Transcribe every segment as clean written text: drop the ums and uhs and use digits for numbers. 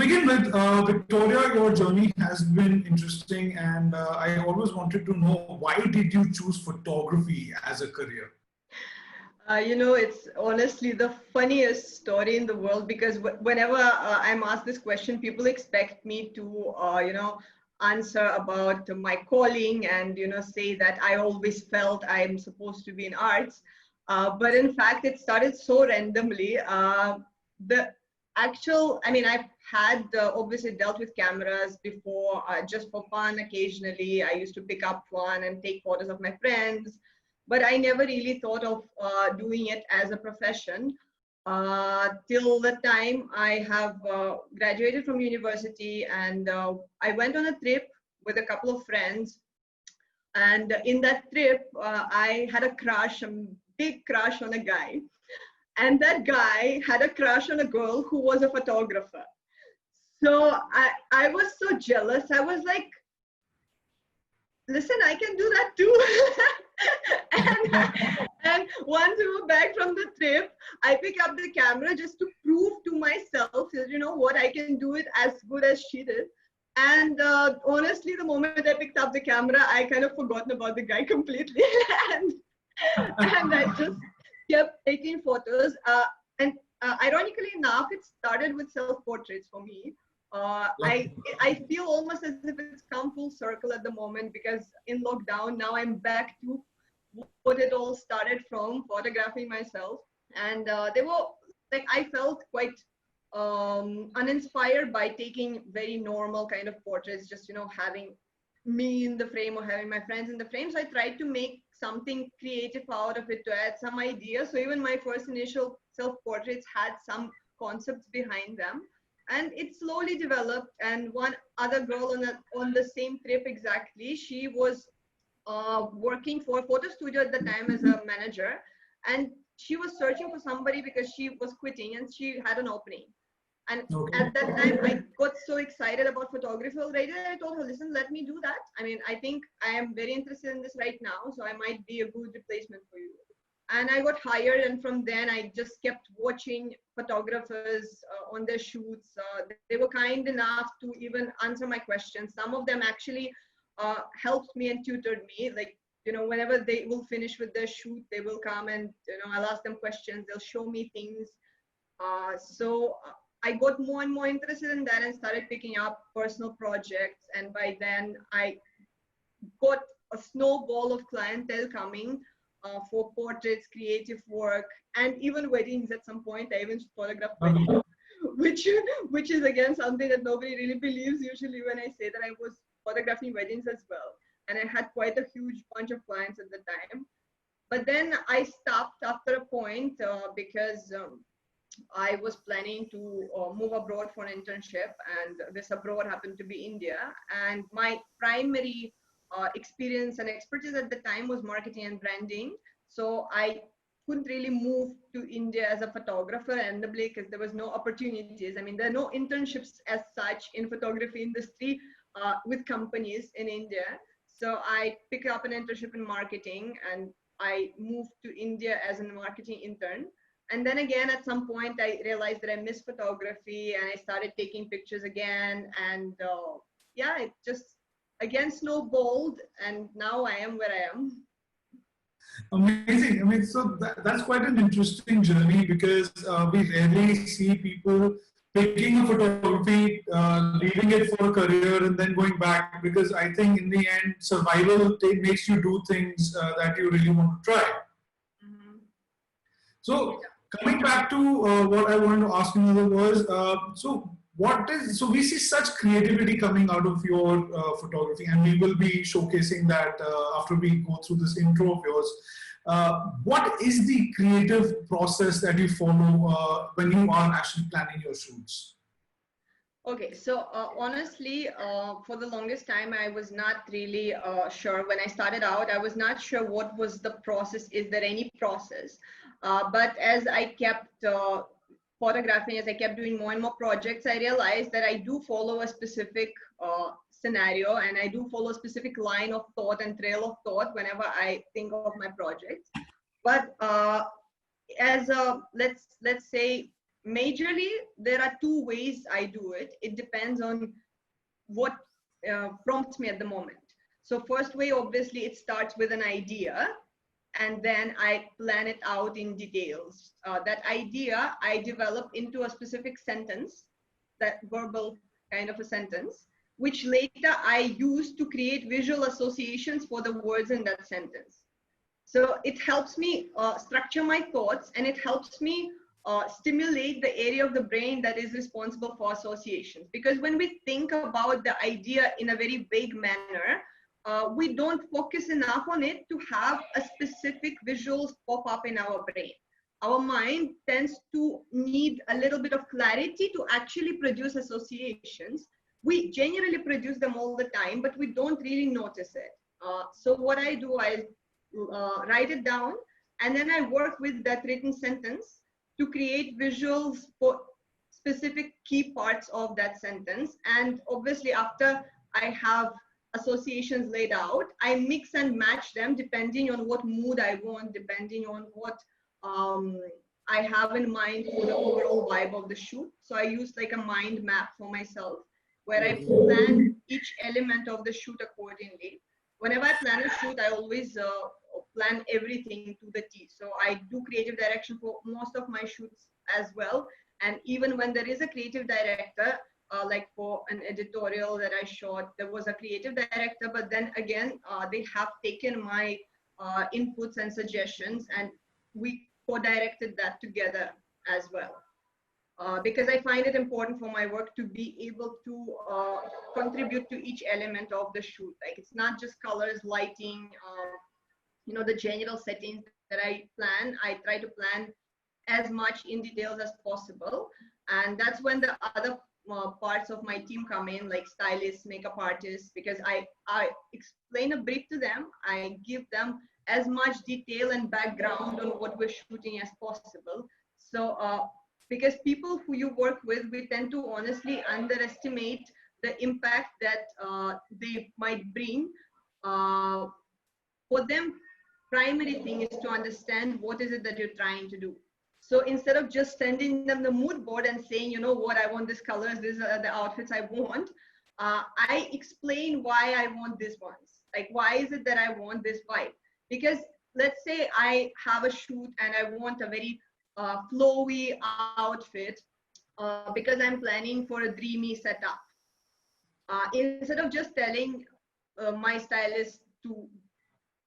begin with, Victoria, your journey has been interesting, and I always wanted to know, why did you choose photography as a career? It's honestly the funniest story in the world, because whenever I'm asked this question, people expect me to, answer about my calling and, say that I always felt I'm supposed to be in arts. But in fact, it started so randomly. The I've had obviously dealt with cameras before, just for fun occasionally. I used to pick up one and take photos of my friends, but I never really thought of doing it as a profession till the time I have graduated from university, and I went on a trip with a couple of friends. And in that trip, I had a crush, a big crush on a guy. And that guy had a crush on a girl who was a photographer. So I was so jealous. I was like, listen, I can do that too. and once we were back from the trip, I picked up the camera just to prove to myself that, what, I can do it as good as she did. And honestly, the moment I picked up the camera, I kind of forgotten about the guy completely. and I just kept taking photos. And ironically enough, it started with self-portraits for me. I feel almost as if it's come full circle at the moment, because in lockdown now I'm back to what it all started from, photographing myself. And they were like, I felt quite uninspired by taking very normal kind of portraits, just having me in the frame or having my friends in the frame. So I tried to make something creative out of it, to add some ideas. So even my first initial self-portraits had some concepts behind them, and it slowly developed. And one other girl on the same trip exactly, she was working for a photo studio at the time as a manager, and she was searching for somebody because she was quitting and she had an opening. And at that time, I got so excited about photography already that I told her, listen, let me do that. I think I am very interested in this right now, so I might be a good replacement for you. And I got hired, and from then I just kept watching photographers on their shoots. They were kind enough to even answer my questions. Some of them actually helped me and tutored me. Like, whenever they will finish with their shoot, they will come and, I'll ask them questions. They'll show me things. So I got more and more interested in that and started picking up personal projects. And by then I got a snowball of clientele coming for portraits, creative work, and even weddings at some point. I even photographed weddings, which is again something that nobody really believes usually when I say that I was photographing weddings as well. And I had quite a huge bunch of clients at the time. But then I stopped after a point because I was planning to move abroad for an internship, and this abroad happened to be India. And my primary experience and expertise at the time was marketing and branding. So I couldn't really move to India as a photographer randomly because there was no opportunities. There are no internships as such in photography industry with companies in India. So I picked up an internship in marketing, and I moved to India as a marketing intern. And then again, at some point, I realized that I miss photography, and I started taking pictures again. And yeah, it just again snowballed, and now I am where I am. Amazing. So that's quite an interesting journey, because we rarely see people picking a photography, leaving it for a career, and then going back, because I think in the end, survival makes you do things that you really want to try. Mm-hmm. So coming back to what I wanted to ask you was, so we see such creativity coming out of your photography, and we will be showcasing that after we go through this intro of yours. What is the creative process that you follow when you are actually planning your shoots? Okay, so honestly, for the longest time, I was not really sure. When I started out, I was not sure what was the process. Is there any process? But as I kept photographing, as I kept doing more and more projects, I realized that I do follow a specific scenario, and I do follow a specific line of thought and trail of thought whenever I think of my project. But as a, let's say, majorly, there are two ways I do it. It depends on what prompts me at the moment. So first way, obviously, it starts with an idea, and then I plan it out in details. That idea I develop into a specific sentence, that verbal kind of a sentence, which later I use to create visual associations for the words in that sentence. So it helps me structure my thoughts, and it helps me stimulate the area of the brain that is responsible for associations. Because when we think about the idea in a very vague manner, we don't focus enough on it to have a specific visuals pop up in our brain. Our mind tends to need a little bit of clarity to actually produce associations. We generally produce them all the time, but we don't really notice it. So what I do, I write it down, and then I work with that written sentence to create visuals for specific key parts of that sentence. And obviously, after I have associations laid out, I mix and match them depending on what mood I want, depending on what I have in mind for the overall vibe of the shoot. So I use like a mind map for myself, where I plan each element of the shoot accordingly. Whenever I plan a shoot, I always plan everything to the T. So I do creative direction for most of my shoots as well. And even when there is a creative director, like for an editorial that I shot, there was a creative director, but then again, they have taken my inputs and suggestions, and we co-directed that together as well. Because I find it important for my work to be able to contribute to each element of the shoot. Like, it's not just colors, lighting, you know, the general settings that I plan. I try to plan as much in details as possible. And that's when the other parts of my team come in, like stylists, makeup artists, because I explain a brief to them. I give them as much detail and background on what we're shooting as possible. So because people who you work with, we tend to honestly underestimate the impact that they might bring. For them, primary thing is to understand what is it that you're trying to do. So instead of just sending them the mood board and saying, you know what, I want these colors, these are the outfits I want, I explain why I want these ones. Like, why is it that I want this vibe? Because let's say I have a shoot and I want a very flowy outfit because I'm planning for a dreamy setup. Instead of just telling my stylist to,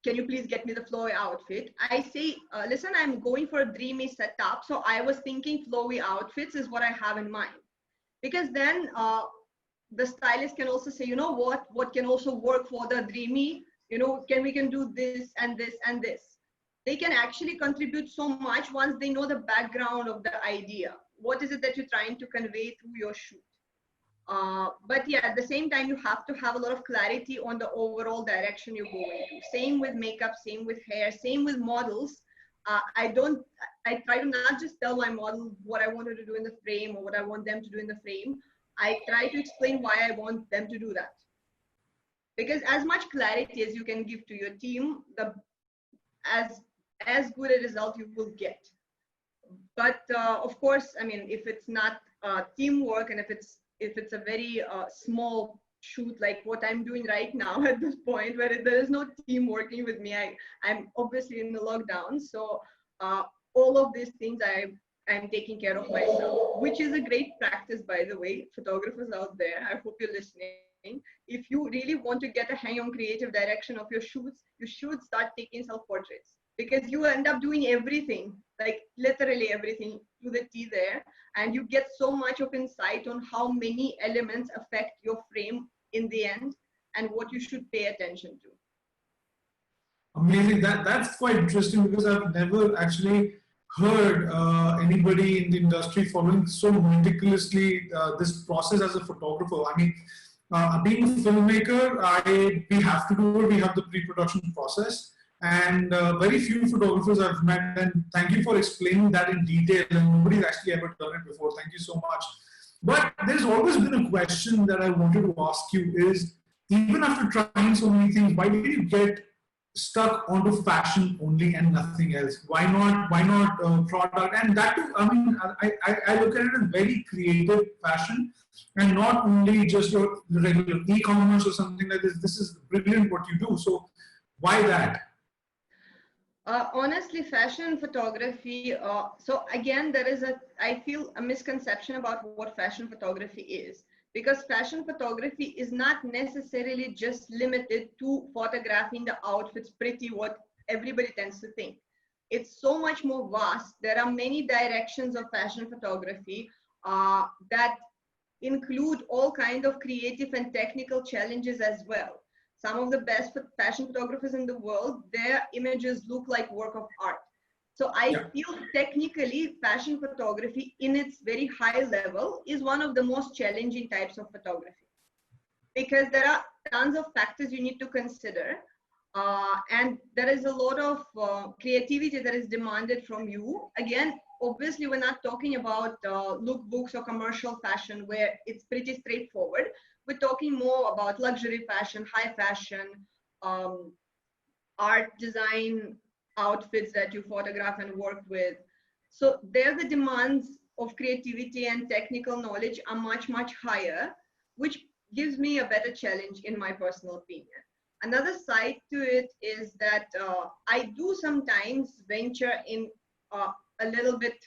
can you please get me the flowy outfit? I say, listen, I'm going for a dreamy setup. So I was thinking flowy outfits is what I have in mind. Because then the stylist can also say, you know what can also work for the dreamy, you know, we can do this and this and this. They can actually contribute so much once they know the background of the idea. What is it that you're trying to convey through your shoot? But yeah, at the same time, you have to have a lot of clarity on the overall direction you're going to. Same with makeup, same with hair, same with models. I try to not just tell my model what I wanted to do in the frame or what I want them to do in the frame. I try to explain why I want them to do that. Because as much clarity as you can give to your team, as good a result you will get. But of course, I mean, if it's not teamwork, and if it's a very small shoot like what I'm doing right now at this point, where there is no team working with me, I'm obviously in the lockdown. So all of these things I'm taking care of myself, which is a great practice, by the way, photographers out there. I hope you're listening. If you really want to get a hang on creative direction of your shoots, you should start taking self-portraits, because you end up doing everything, like literally everything to the T there. And you get so much of insight on how many elements affect your frame in the end and what you should pay attention to. Amazing. That's quite interesting, because I've never actually heard anybody in the industry following so meticulously this process as a photographer. I mean, being a filmmaker, we have to do it. We have the pre-production process, and very few photographers I've met. And thank you for explaining that in detail. And nobody's actually ever done it before. Thank you so much. But there's always been a question that I wanted to ask you: is, even after trying so many things, why did you get stuck onto fashion only and nothing else? Why not? Why not product? And that too, I mean, I look at it as very creative fashion, and not only just your regular e-commerce or something like this. This is brilliant what you do. So why that? Honestly, fashion photography. So again, there is I feel a misconception about what fashion photography is, because fashion photography is not necessarily just limited to photographing the outfits pretty, what everybody tends to think. It's so much more vast. There are many directions of fashion photography that include all kind of creative and technical challenges as well. Some of the best fashion photographers in the world, their images look like work of art. So I Yeah. feel technically fashion photography in its very high level is one of the most challenging types of photography, because there are tons of factors you need to consider. And there is a lot of creativity that is demanded from you. Again, obviously, we're not talking about lookbooks or commercial fashion where it's pretty straightforward. We're talking more about luxury fashion, high fashion, um, art design, outfits that you photograph and work with. So there the demands of creativity and technical knowledge are much, much higher, which gives me a better challenge in my personal opinion. Another side to it is that I do sometimes venture in a little bit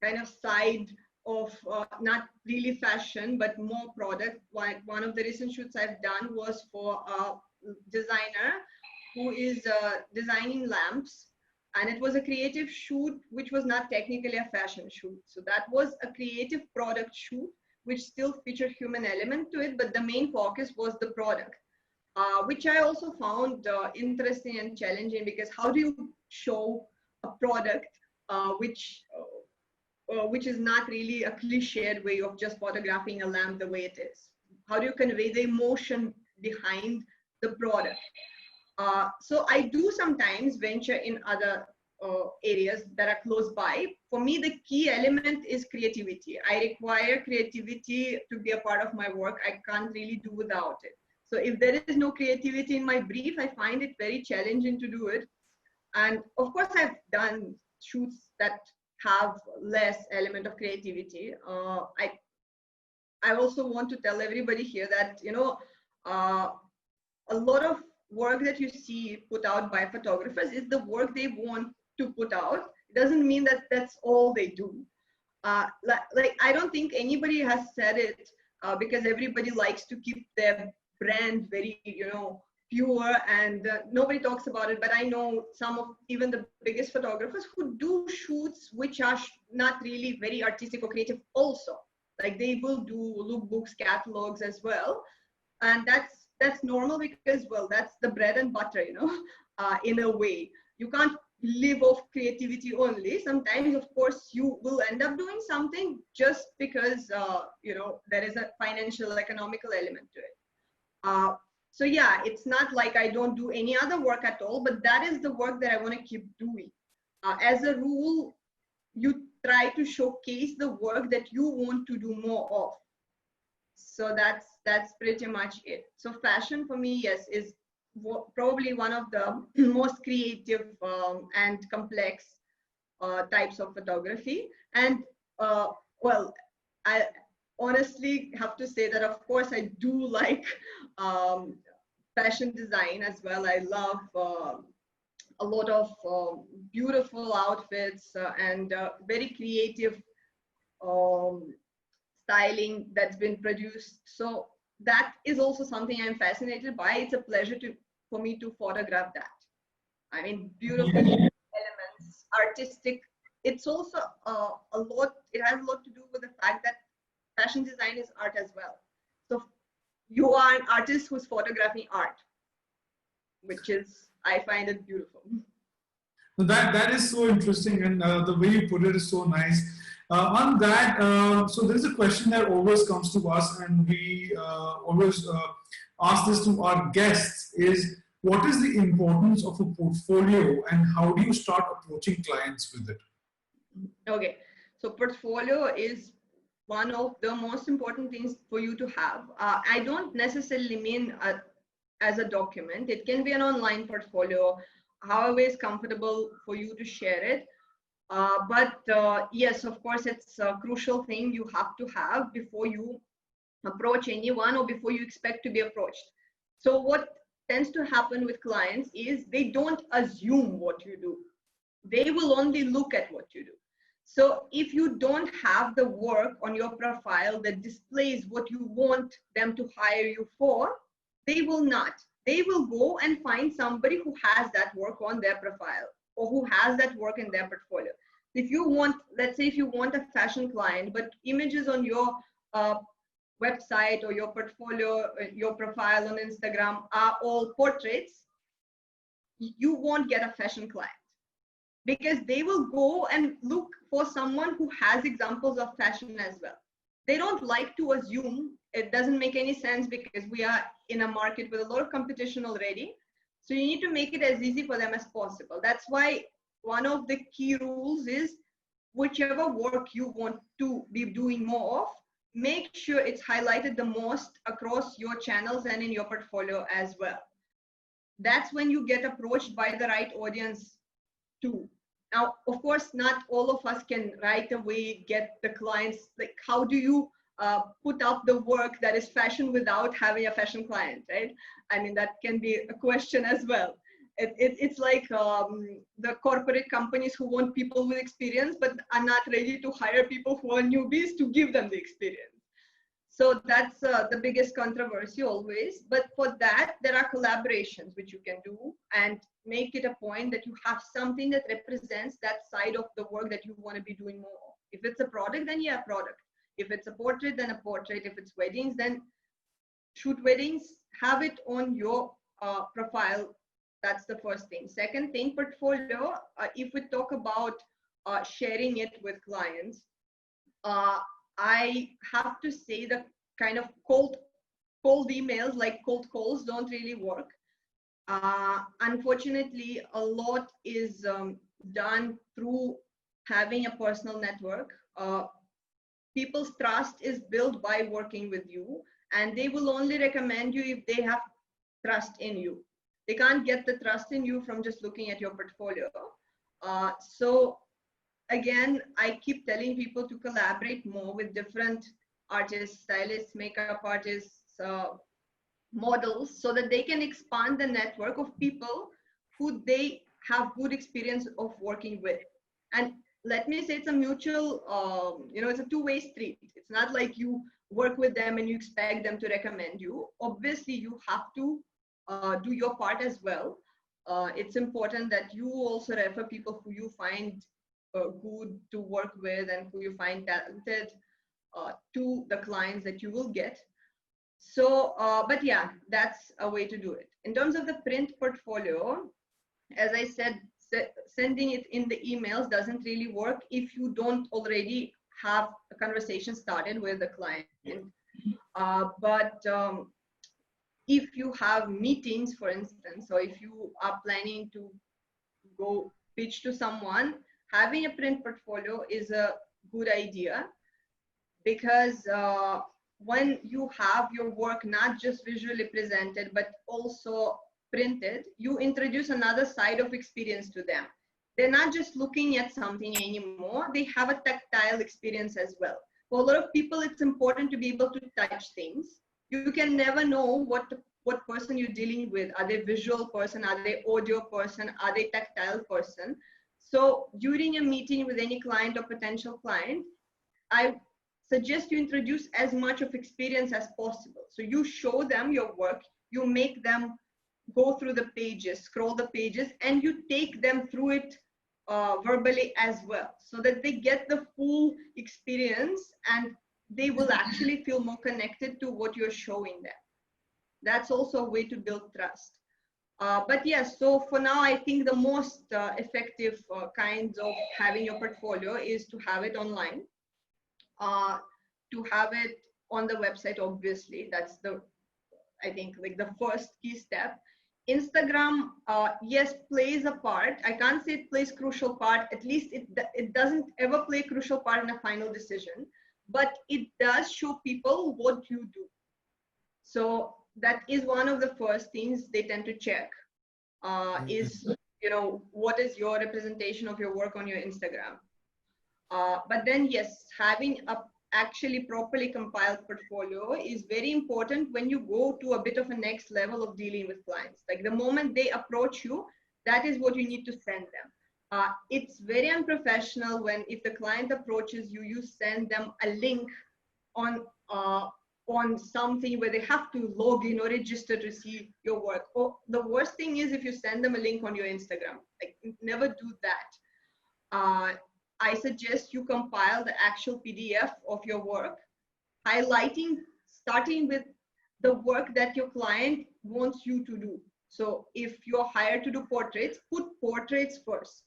kind of side of not really fashion, but more product. Like one of the recent shoots I've done was for a designer who is designing lamps, and it was a creative shoot which was not technically a fashion shoot. So that was a creative product shoot which still featured human element to it, but the main focus was the product, which I also found interesting and challenging, because how do you show a product which is not really a cliched way of just photographing a lamp the way it is? How do you convey the emotion behind the product? So I do sometimes venture in other areas that are close by. For me, the key element is creativity. I require creativity to be a part of my work. I can't really do without it. So if there is no creativity in my brief, I find it very challenging to do it. And of course, I've done shoots that have less element of creativity. I also want to tell everybody here that, uh, a lot of work that you see put out by photographers is the work they want to put out. It doesn't mean that that's all they do. Like I don't think anybody has said it because everybody likes to keep their brand very, pure, and nobody talks about it. But I know some of even the biggest photographers who do shoots which are not really very artistic or creative also. Like they will do lookbooks, catalogs as well, and that's normal, because well, that's the bread and butter, in a way. You can't live off creativity only. Sometimes of course you will end up doing something just because there is a financial economical element to it. So yeah, it's not like I don't do any other work at all, but that is the work that I want to keep doing. As a rule, you try to showcase the work that you want to do more of. So that's pretty much it. So fashion for me, yes, is probably one of the most creative and complex types of photography. And well, I honestly have to say that of course I do like um, fashion design as well. I love a lot of beautiful outfits and very creative um, styling that's been produced. So that is also something I'm fascinated by. It's a pleasure for me to photograph that. I mean, beautiful elements, artistic. It's also a lot, it has a lot to do with the fact that fashion design is art as well. So you are an artist who's photographing art, which is, I find it beautiful. So that is so interesting, and the way you put it is so nice. On that, so there's a question that always comes to us, and we always ask this to our guests: is what is the importance of a portfolio, and how do you start approaching clients with it? Okay, so portfolio is one of the most important things for you to have. I don't necessarily mean as a document. It can be an online portfolio, however is comfortable for you to share it. But yes, of course, it's a crucial thing you have to have before you approach anyone or before you expect to be approached. So what tends to happen with clients is they don't assume what you do. They will only look at what you do. So if you don't have the work on your profile that displays what you want them to hire you for, they will not. They will go and find somebody who has that work on their profile or who has that work in their portfolio. If you want, let's say if you want a fashion client, but images on your website or your portfolio, your profile on Instagram are all portraits, you won't get a fashion client, because they will go and look for someone who has examples of fashion as well. They don't like to assume. It doesn't make any sense because we are in a market with a lot of competition already. So you need to make it as easy for them as possible. That's why one of the key rules is whichever work you want to be doing more of, make sure it's highlighted the most across your channels and in your portfolio as well. That's when you get approached by the right audience too. Now, of course, not all of us can right away get the clients. Like, how do you put up the work that is fashion without having a fashion client, right? I mean, that can be a question as well. It's like the corporate companies who want people with experience, but are not ready to hire people who are newbies to give them the experience. So that's the biggest controversy always. But for that, there are collaborations which you can do and make it a point that you have something that represents that side of the work that you want to be doing more of. If it's a product, then yeah, product. If it's a portrait, then a portrait. If it's weddings, then shoot weddings. Have it on your profile. That's the first thing. Second thing, portfolio. If we talk about sharing it with clients, I have to say the kind of cold emails, like cold calls, don't really work. Unfortunately, a lot is done through having a personal network. People's trust is built by working with you, and they will only recommend you if they have trust in you. They can't get the trust in you from just looking at your portfolio. So again, I keep telling people to collaborate more with different artists, stylists, makeup artists, models, so that they can expand the network of people who they have good experience of working with. And let me say, it's a mutual, it's a two-way street. It's not like you work with them and you expect them to recommend you. Obviously, you have to do your part as well. It's important that you also refer people who you find good to work with and who you find talented to the clients that you will get. So, but yeah, that's a way to do it. In terms of the print portfolio, as I said, sending it in the emails doesn't really work if you don't already have a conversation started with the client. But if you have meetings, for instance, or if you are planning to go pitch to someone, having a print portfolio is a good idea, because when you have your work not just visually presented but also printed, you introduce another side of experience to them. They're not just looking at something anymore, they have a tactile experience as well. For a lot of people, it's important to be able to touch things. You can never know what person you're dealing with. Are they visual person? Are they audio person? Are they tactile person? So during a meeting with any client or potential client, I suggest you introduce as much of experience as possible. So you show them your work, you make them go through the pages, scroll the pages, and you take them through it verbally as well, so that they get the full experience and they will actually feel more connected to what you're showing them. That's also a way to build trust. But yes, so for now, I think the most effective kinds of having your portfolio is to have it online, to have it on the website, obviously. That's I think, like the first key step. Instagram, yes, plays a part. I can't say it plays crucial part. At least it doesn't ever play a crucial part in a final decision, but it does show people what you do. So that is one of the first things they tend to check. Is, you know, what is your representation of your work on your Instagram? But then yes, having a actually properly compiled portfolio is very important when you go to a bit of a next level of dealing with clients. Like the moment they approach you, that is what you need to send them. It's very unprofessional when, if the client approaches you, you send them a link on something where they have to log in or register to see your work. Or the worst thing is if you send them a link on your Instagram. Like, never do that. I suggest you compile the actual PDF of your work, highlighting, starting with the work that your client wants you to do. So if you're hired to do portraits, put portraits first,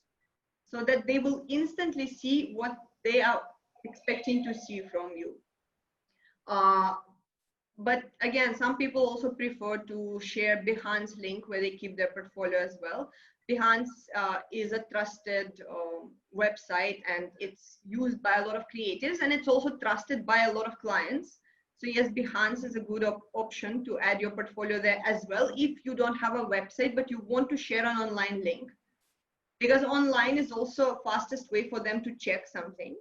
so that they will instantly see what they are expecting to see from you. But again, some people also prefer to share Behance link where they keep their portfolio as well. Behance is a trusted website, and it's used by a lot of creatives, and it's also trusted by a lot of clients. So yes, Behance is a good option to add your portfolio there as well, if you don't have a website but you want to share an online link, because online is also fastest way for them to check something.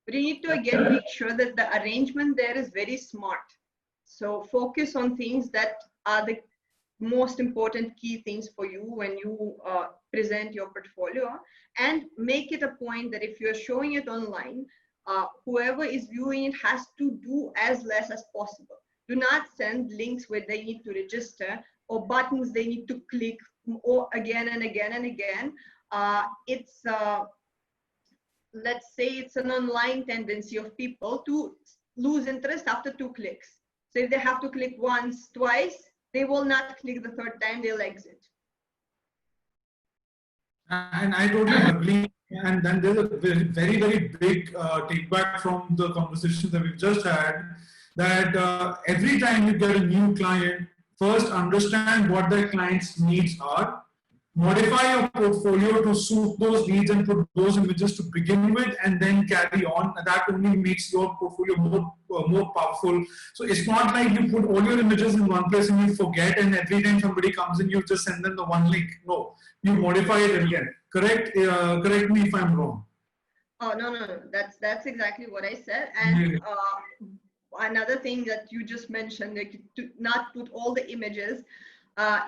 But you need to again make sure that the arrangement there is very smart. So focus on things that are the most important key things for you when you present your portfolio, and make it a point that if you're showing it online, whoever is viewing it has to do as less as possible. Do not send links where they need to register, or buttons they need to click, or again and again and again. Let's say it's an online tendency of people to lose interest after 2 clicks. So if they have to click once, twice, they will not click the third time, they'll exit. And I totally agree. And then there's a very, very big take back from the conversation that we've just had, that every time you get a new client, first understand what the client's needs are, modify your portfolio to suit those needs and put those images to begin with, and then carry on. That only makes your portfolio more powerful. So it's not like you put all your images in one place and you forget, and every time somebody comes in, you just send them the one link. No, you modify it again. Correct? Correct me if I'm wrong. Oh, no. That's exactly what I said. And another thing that you just mentioned, like, to not put all the images.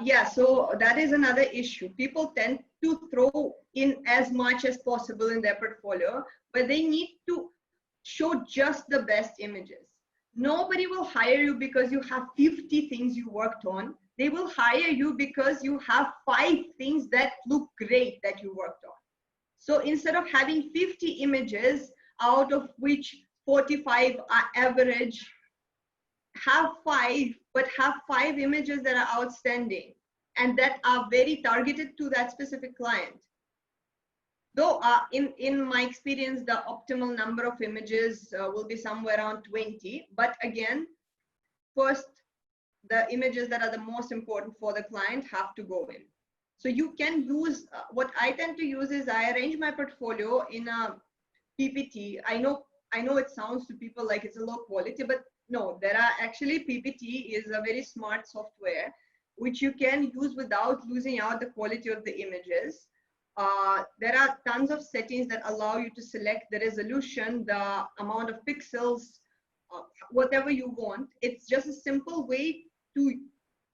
Yeah, so that is another issue. People tend to throw in as much as possible in their portfolio, but they need to show just the best images. Nobody will hire you because you have 50 things you worked on. They will hire you because you have 5 things that look great that you worked on. So instead of having 50 images, out of which 45 are average, have 5, but have 5 images that are outstanding and that are very targeted to that specific client. Though in my experience, the optimal number of images will be somewhere around 20. But again, first, the images that are the most important for the client have to go in. So you can use, what I tend to use is I arrange my portfolio in a PPT. I know it sounds to people like it's a low quality, but no, there are actually, PPT is a very smart software which you can use without losing out the quality of the images. There are tons of settings that allow you to select the resolution, the amount of pixels, whatever you want. It's just a simple way to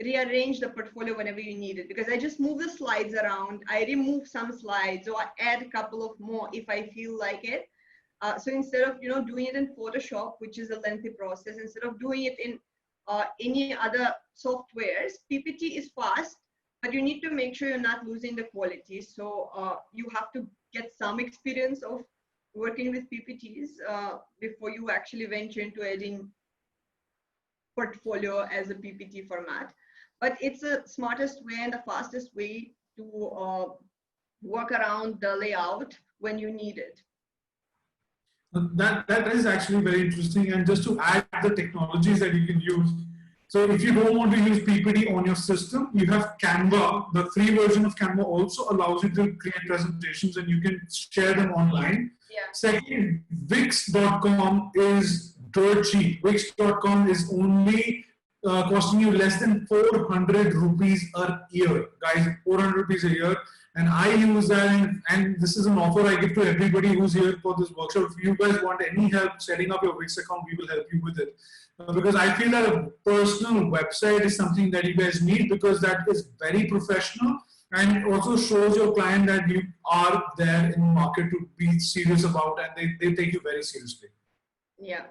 rearrange the portfolio whenever you need it, because I just move the slides around, I remove some slides, or I add a couple of more if I feel like it. So instead of doing it in Photoshop, which is a lengthy process, instead of doing it in any other softwares, PPT is fast, but you need to make sure you're not losing the quality. So you have to get some experience of working with PPTs before you actually venture into adding portfolio as a PPT format. But it's the smartest way and the fastest way to work around the layout when you need it. That is actually very interesting. And just to add the technologies that you can use. So if you don't want to use PPT on your system, you have Canva. The free version of Canva also allows you to create presentations and you can share them online. Yeah. Second, Wix.com is dirt cheap. Wix.com is only costing you less than 400 rupees a year, guys. 400 rupees a year, and I use that. And this is an offer I give to everybody who's here for this workshop. If you guys want any help setting up your Wix account, we will help you with it. Because I feel that a personal website is something that you guys need, because that is very professional, and it also shows your client that you are there in the market to be serious about, and they take you very seriously. Yeah.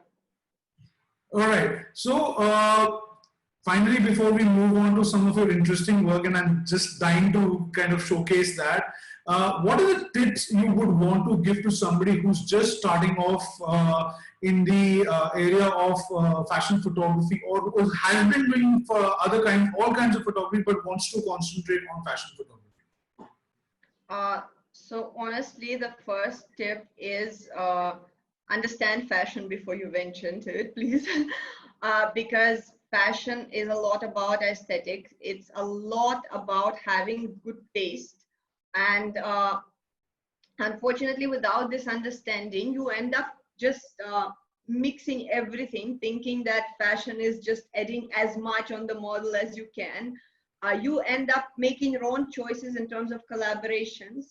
All right. So finally, before we move on to some of your interesting work, and I'm just dying to kind of showcase that, what are the tips you would want to give to somebody who's just starting off in the area of fashion photography, or has been doing for all kinds of photography, but wants to concentrate on fashion photography? So honestly, the first tip is understand fashion before you venture into it, please. Because fashion is a lot about aesthetics. It's a lot about having good taste. And unfortunately, without this understanding, you end up just mixing everything, thinking that fashion is just adding as much on the model as you can. You end up making your own choices in terms of collaborations.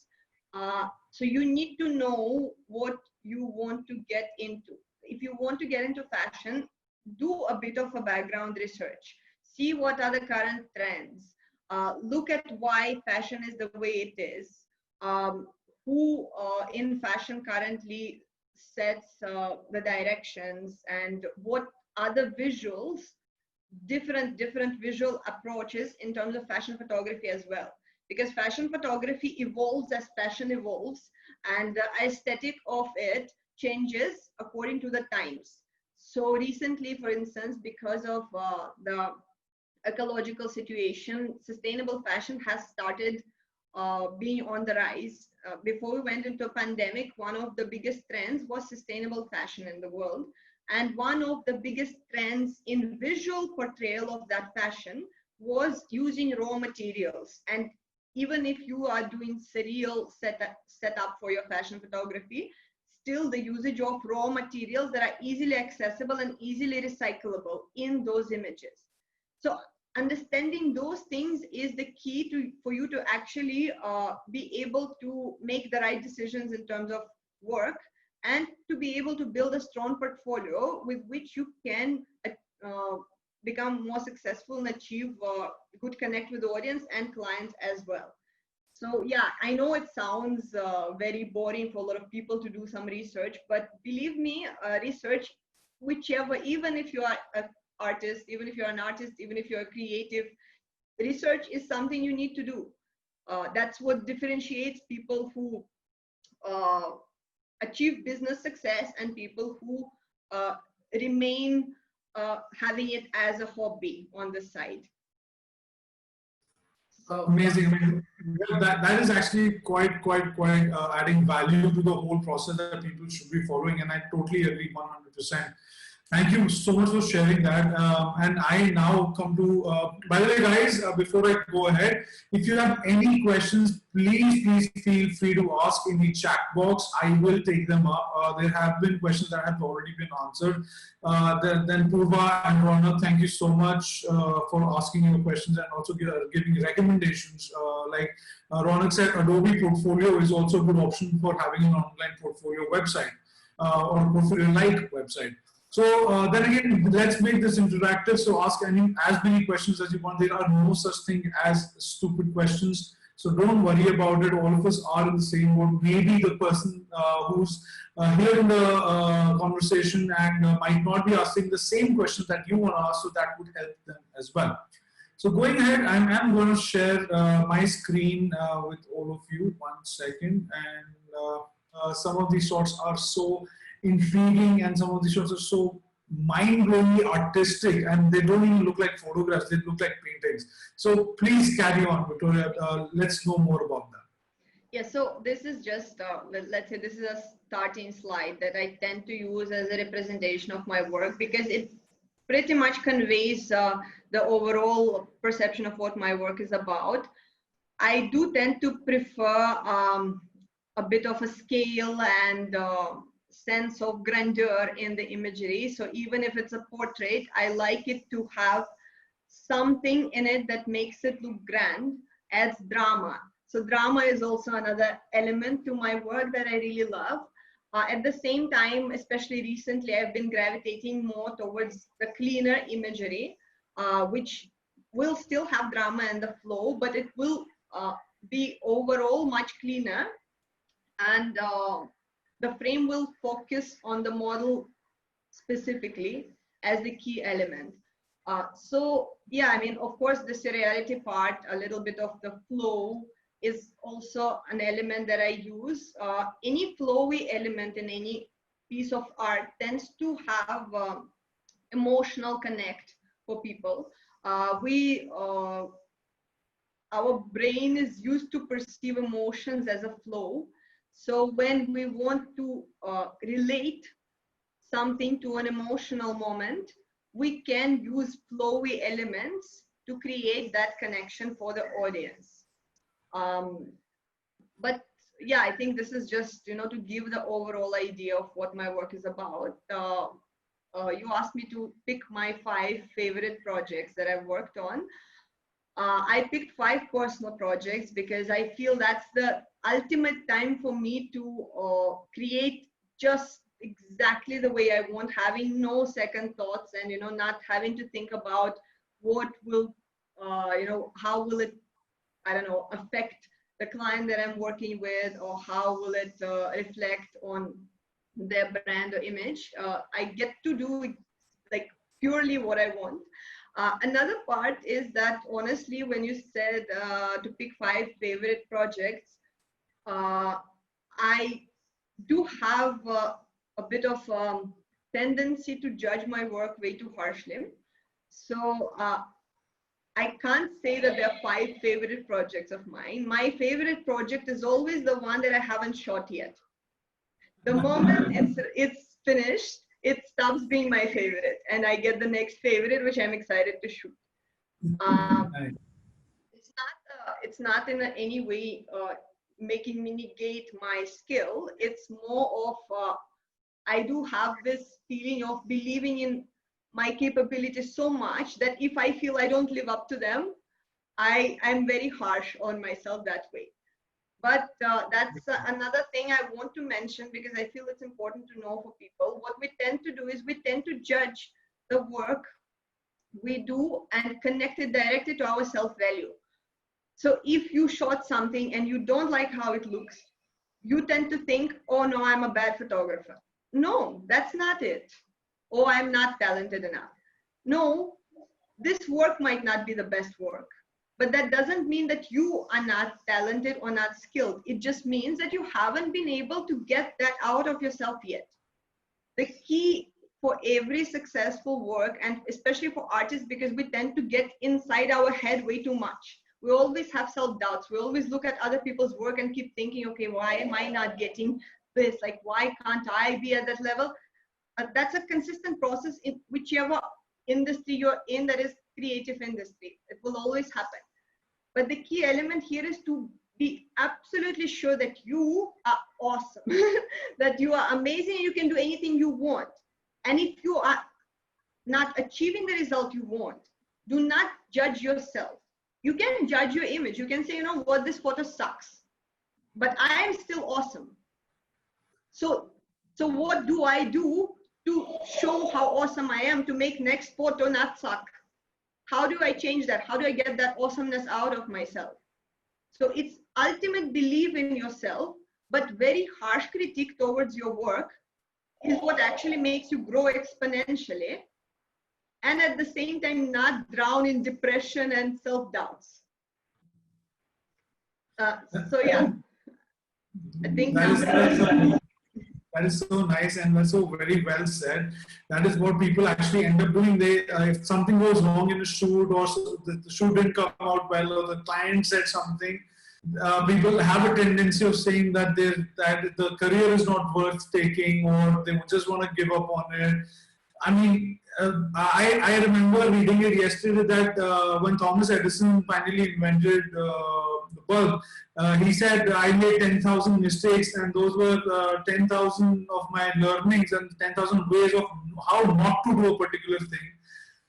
So you need to know what you want to get into. If you want to get into fashion, do a bit of a background research. See what are the current trends. Look at why fashion is the way it is. Who in fashion currently sets the directions, and what other visuals, different visual approaches in terms of fashion photography as well. Because fashion photography evolves as fashion evolves, and the aesthetic of it changes according to the times. So recently, for instance, because of the ecological situation, sustainable fashion has started being on the rise. Before we went into a pandemic, one of the biggest trends was sustainable fashion in the world. And one of the biggest trends in visual portrayal of that fashion was using raw materials. And even if you are doing serial setup for your fashion photography, still the usage of raw materials that are easily accessible and easily recyclable in those images. So understanding those things is the key for you to actually be able to make the right decisions in terms of work, and to be able to build a strong portfolio with which you can become more successful and achieve good connect with the audience and clients as well. So yeah, I know it sounds very boring for a lot of people to do some research, but believe me, research, whichever, even if you are an artist, even if you're an artist, even if you're a creative, research is something you need to do. That's what differentiates people who achieve business success and people who remain having it as a hobby on the side. So, amazing. I mean, that is actually quite adding value to the whole process that people should be following, and I totally agree 100%. Thank you so much for sharing that. And I now come to, by the way, guys, before I go ahead, if you have any questions, please feel free to ask in the chat box. I will take them up. There have been questions that have already been answered. Then Purva and Rona, thank you so much for asking your questions and also giving recommendations. Like Ronak said, Adobe Portfolio is also a good option for having an online portfolio website or portfolio-like website. So then again, let's make this interactive. So ask as many questions as you want. There are no such thing as stupid questions. So don't worry about it. All of us are in the same boat. Maybe the person who's here in the conversation and might not be asking the same questions that you want to ask, so that would help them as well. So going ahead, I'm going to share my screen with all of you. 1 second. And some of these shots are so intriguing, and some of the shots are so mind-blowingly artistic, and they don't even look like photographs, they look like paintings. So please carry on, Victoria. Let's know more about that. Yeah, so this is just, let's say this is a starting slide that I tend to use as a representation of my work, because it pretty much conveys the overall perception of what my work is about. I do tend to prefer a bit of a scale and sense of grandeur in the imagery. So even if it's a portrait, I like it to have something in it that makes it look grand, adds drama. So drama is also another element to my work that I really love. At the same time, especially recently, I've been gravitating more towards the cleaner imagery, which will still have drama and the flow, but it will be overall much cleaner, and the frame will focus on the model specifically as the key element. So yeah, I mean, of course, the seriality part, a little bit of the flow is also an element that I use. Any flowy element in any piece of art tends to have emotional connect for people. Our brain is used to perceive emotions as a flow. So when we want to relate something to an emotional moment, we can use flowy elements to create that connection for the audience. But yeah, I think this is just, to give the overall idea of what my work is about. You asked me to pick my 5 favorite projects that I've worked on. I picked 5 personal projects because I feel that's the ultimate time for me to create just exactly the way I want, having no second thoughts, and not having to think about what will how will it, I don't know, affect the client that I'm working with, or how will it reflect on their brand or image. I get to do like purely what I want. Another part is that, honestly, when you said to pick 5 favorite projects, I do have a bit of tendency to judge my work way too harshly. So I can't say that there are 5 favorite projects of mine. My favorite project is always the one that I haven't shot yet. The moment it's finished, it stops being my favorite, and I get the next favorite, which I'm excited to shoot. It's not in any way making me negate my skill. It's more of I do have this feeling of believing in my capabilities so much that if I feel I don't live up to them, I'm very harsh on myself that way. But that's another thing I want to mention, because I feel it's important to know for people. What we tend to do is we tend to judge the work we do and connect it directly to our self-value. So if you shot something and you don't like how it looks, you tend to think, oh no, I'm a bad photographer. No, that's not it. Oh, I'm not talented enough. No, this work might not be the best work, but that doesn't mean that you are not talented or not skilled. It just means that you haven't been able to get that out of yourself yet. The key for every successful work, and especially for artists, because we tend to get inside our head way too much. We always have self-doubts. We always look at other people's work and keep thinking, okay, why am I not getting this? Like, why can't I be at that level? That's a consistent process in whichever industry you're in, that is creative industry. It will always happen. But the key element here is to be absolutely sure that you are awesome, that you are amazing, and you can do anything you want. And if you are not achieving the result you want, do not judge yourself. You can judge your image. You can say, you know what, this photo sucks, but I am still awesome. So what do I do to show how awesome I am, to make next photo not suck? How do I change that? How do I get that awesomeness out of myself? So it's ultimate belief in yourself, but very harsh critique towards your work is what actually makes you grow exponentially. And at the same time, not drown in depression and self-doubts. So yeah, I think that is so nice, and that's so very well said. That is what people actually end up doing. They, if something goes wrong in a shoot, or the shoot didn't come out well, or the client said something, people have a tendency of saying that the career is not worth taking, or they just want to give up on it. I mean, I remember reading it yesterday that when Thomas Edison finally invented the bulb, he said, I made 10,000 mistakes, and those were 10,000 of my learnings and 10,000 ways of how not to do a particular thing.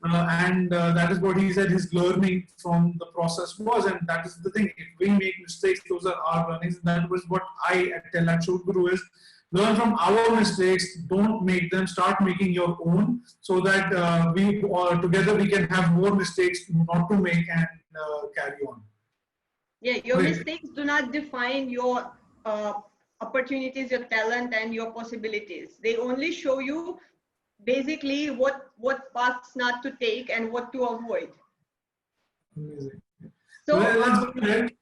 and that is what he said his learning from the process was, and that is the thing. If we make mistakes, those are our learnings. That was what I tell at Shoot Guru is learn from our mistakes, don't make them, start making your own, so that we together we can have more mistakes not to make and carry on. Yeah, your mistakes do not define your opportunities, your talent, and your possibilities. They only show you basically what paths not to take and what to avoid. Amazing. So Let's go ahead.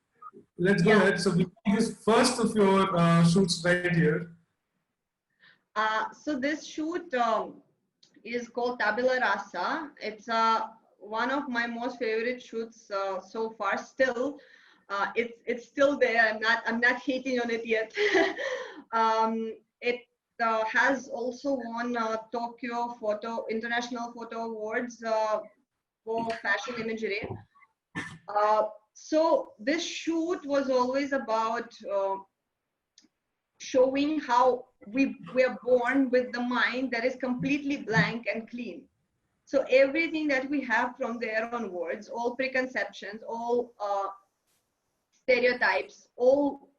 Let's go ahead. So we use first of your shoots right here. So this shoot is called Tabula Rasa. It's one of my most favorite shoots so far. Still, it's still there. I'm not hating on it yet. It has also won Tokyo International Photo Awards for fashion imagery. So this shoot was always about showing how we are born with the mind that is completely blank and clean. So everything that we have from there onwards, all preconceptions, all stereotypes, all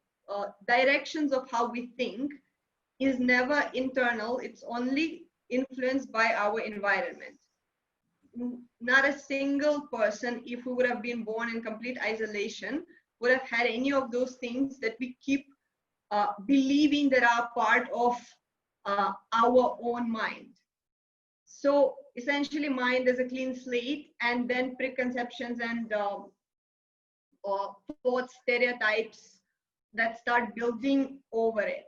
directions of how we think is never internal. It's only influenced by our environment. Not a single person, if we would have been born in complete isolation, would have had any of those things that we keep believing that are part of our own mind. So essentially mind is a clean slate, and then preconceptions and thoughts, stereotypes that start building over it.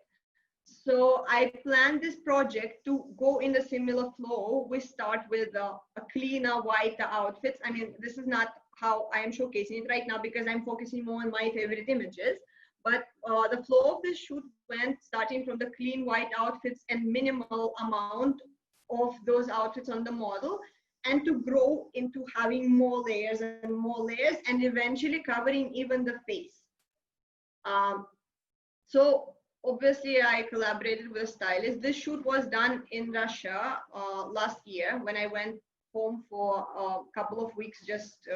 So I planned this project to go in a similar flow. We start with a cleaner, whiter outfits. I mean, this is not how I am showcasing it right now because I'm focusing more on my favorite images. But the flow of this shoot went starting from the clean white outfits and minimal amount of those outfits on the model, and to grow into having more layers and eventually covering even the face. So obviously I collaborated with a stylist. This shoot was done in Russia last year when I went home for a couple of weeks, just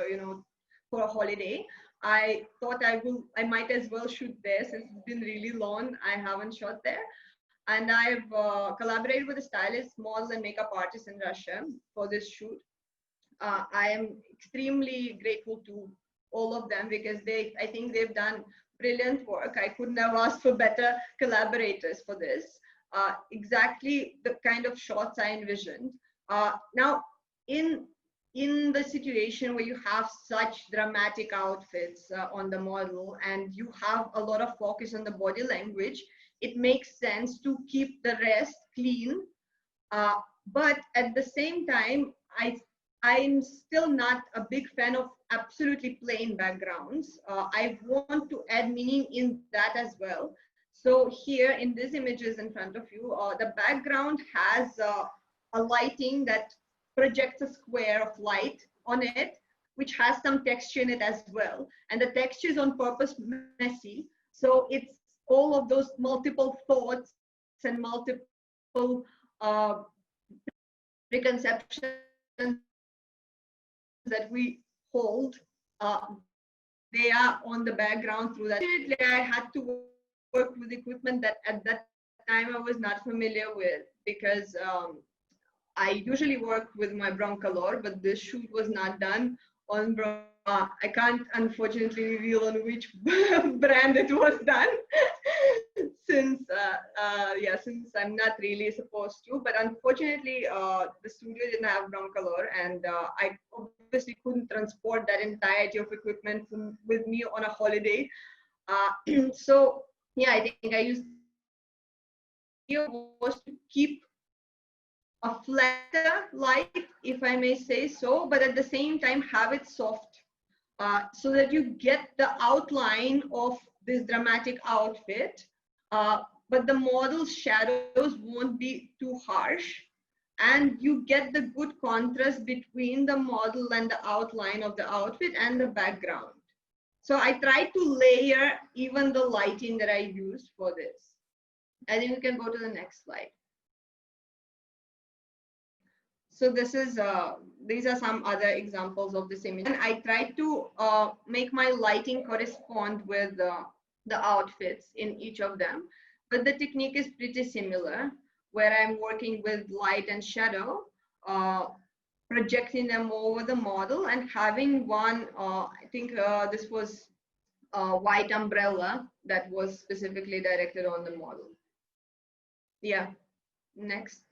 for a holiday. I thought I might as well shoot there since it's been really long. I haven't shot there. And I've collaborated with a stylist, model, and makeup artist in Russia for this shoot. I am extremely grateful to all of them because I think they've done brilliant work. I couldn't have asked for better collaborators for this. Exactly the kind of shots I envisioned. Now, in the situation where you have such dramatic outfits on the model and you have a lot of focus on the body language, it makes sense to keep the rest clean. But at the same time, I'm still not a big fan of absolutely plain backgrounds. I want to add meaning in that as well. So here in these images in front of you, the background has a lighting that projects a square of light on it, which has some texture in it as well. And the texture is on purpose messy. So it's all of those multiple thoughts and multiple preconceptions that we hold, they are on the background through that. I had to work with equipment that at that time I was not familiar with because I usually work with my Broncolor, but this shoot was not done on Broncolor. I can't unfortunately reveal on which brand it was done since I'm not really supposed to, but unfortunately the studio didn't have Broncolor, and I obviously couldn't transport that entirety of equipment with me on a holiday. So yeah, I think I used was to keep a flatter light, if I may say so, but at the same time have it soft. So that you get the outline of this dramatic outfit, but the model's shadows won't be too harsh, and you get the good contrast between the model and the outline of the outfit and the background. So I try to layer even the lighting that I used for this. I think we can go to the next slide. So this is these are some other examples of this image, and I tried to make my lighting correspond with the outfits in each of them, but the technique is pretty similar, where I'm working with light and shadow, projecting them over the model, and having one I think this was a white umbrella that was specifically directed on the model. Yeah, next.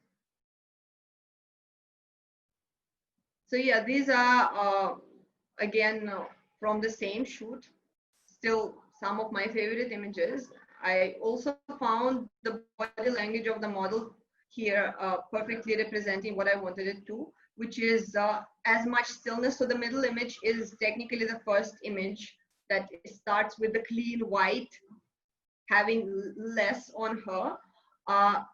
So yeah, these are again from the same shoot, still some of my favorite images. I also found the body language of the model here perfectly representing what I wanted it to, which is as much stillness. So the middle image is technically the first image that starts with the clean white, having less on her.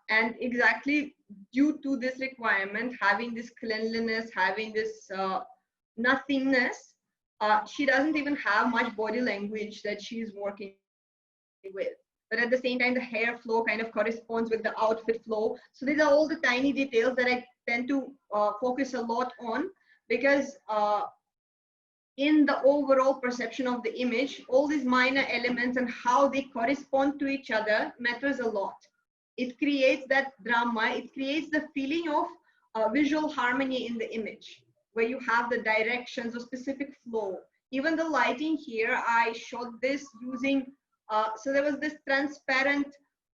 And exactly due to this requirement, having this cleanliness, having this nothingness, she doesn't even have much body language that she's working with. But at the same time, the hair flow kind of corresponds with the outfit flow. So these are all the tiny details that I tend to focus a lot on, because in the overall perception of the image, all these minor elements and how they correspond to each other matters a lot. It creates that drama, it creates the feeling of visual harmony in the image, where you have the directions or specific flow. Even the lighting here, I shot this using, so there was this transparent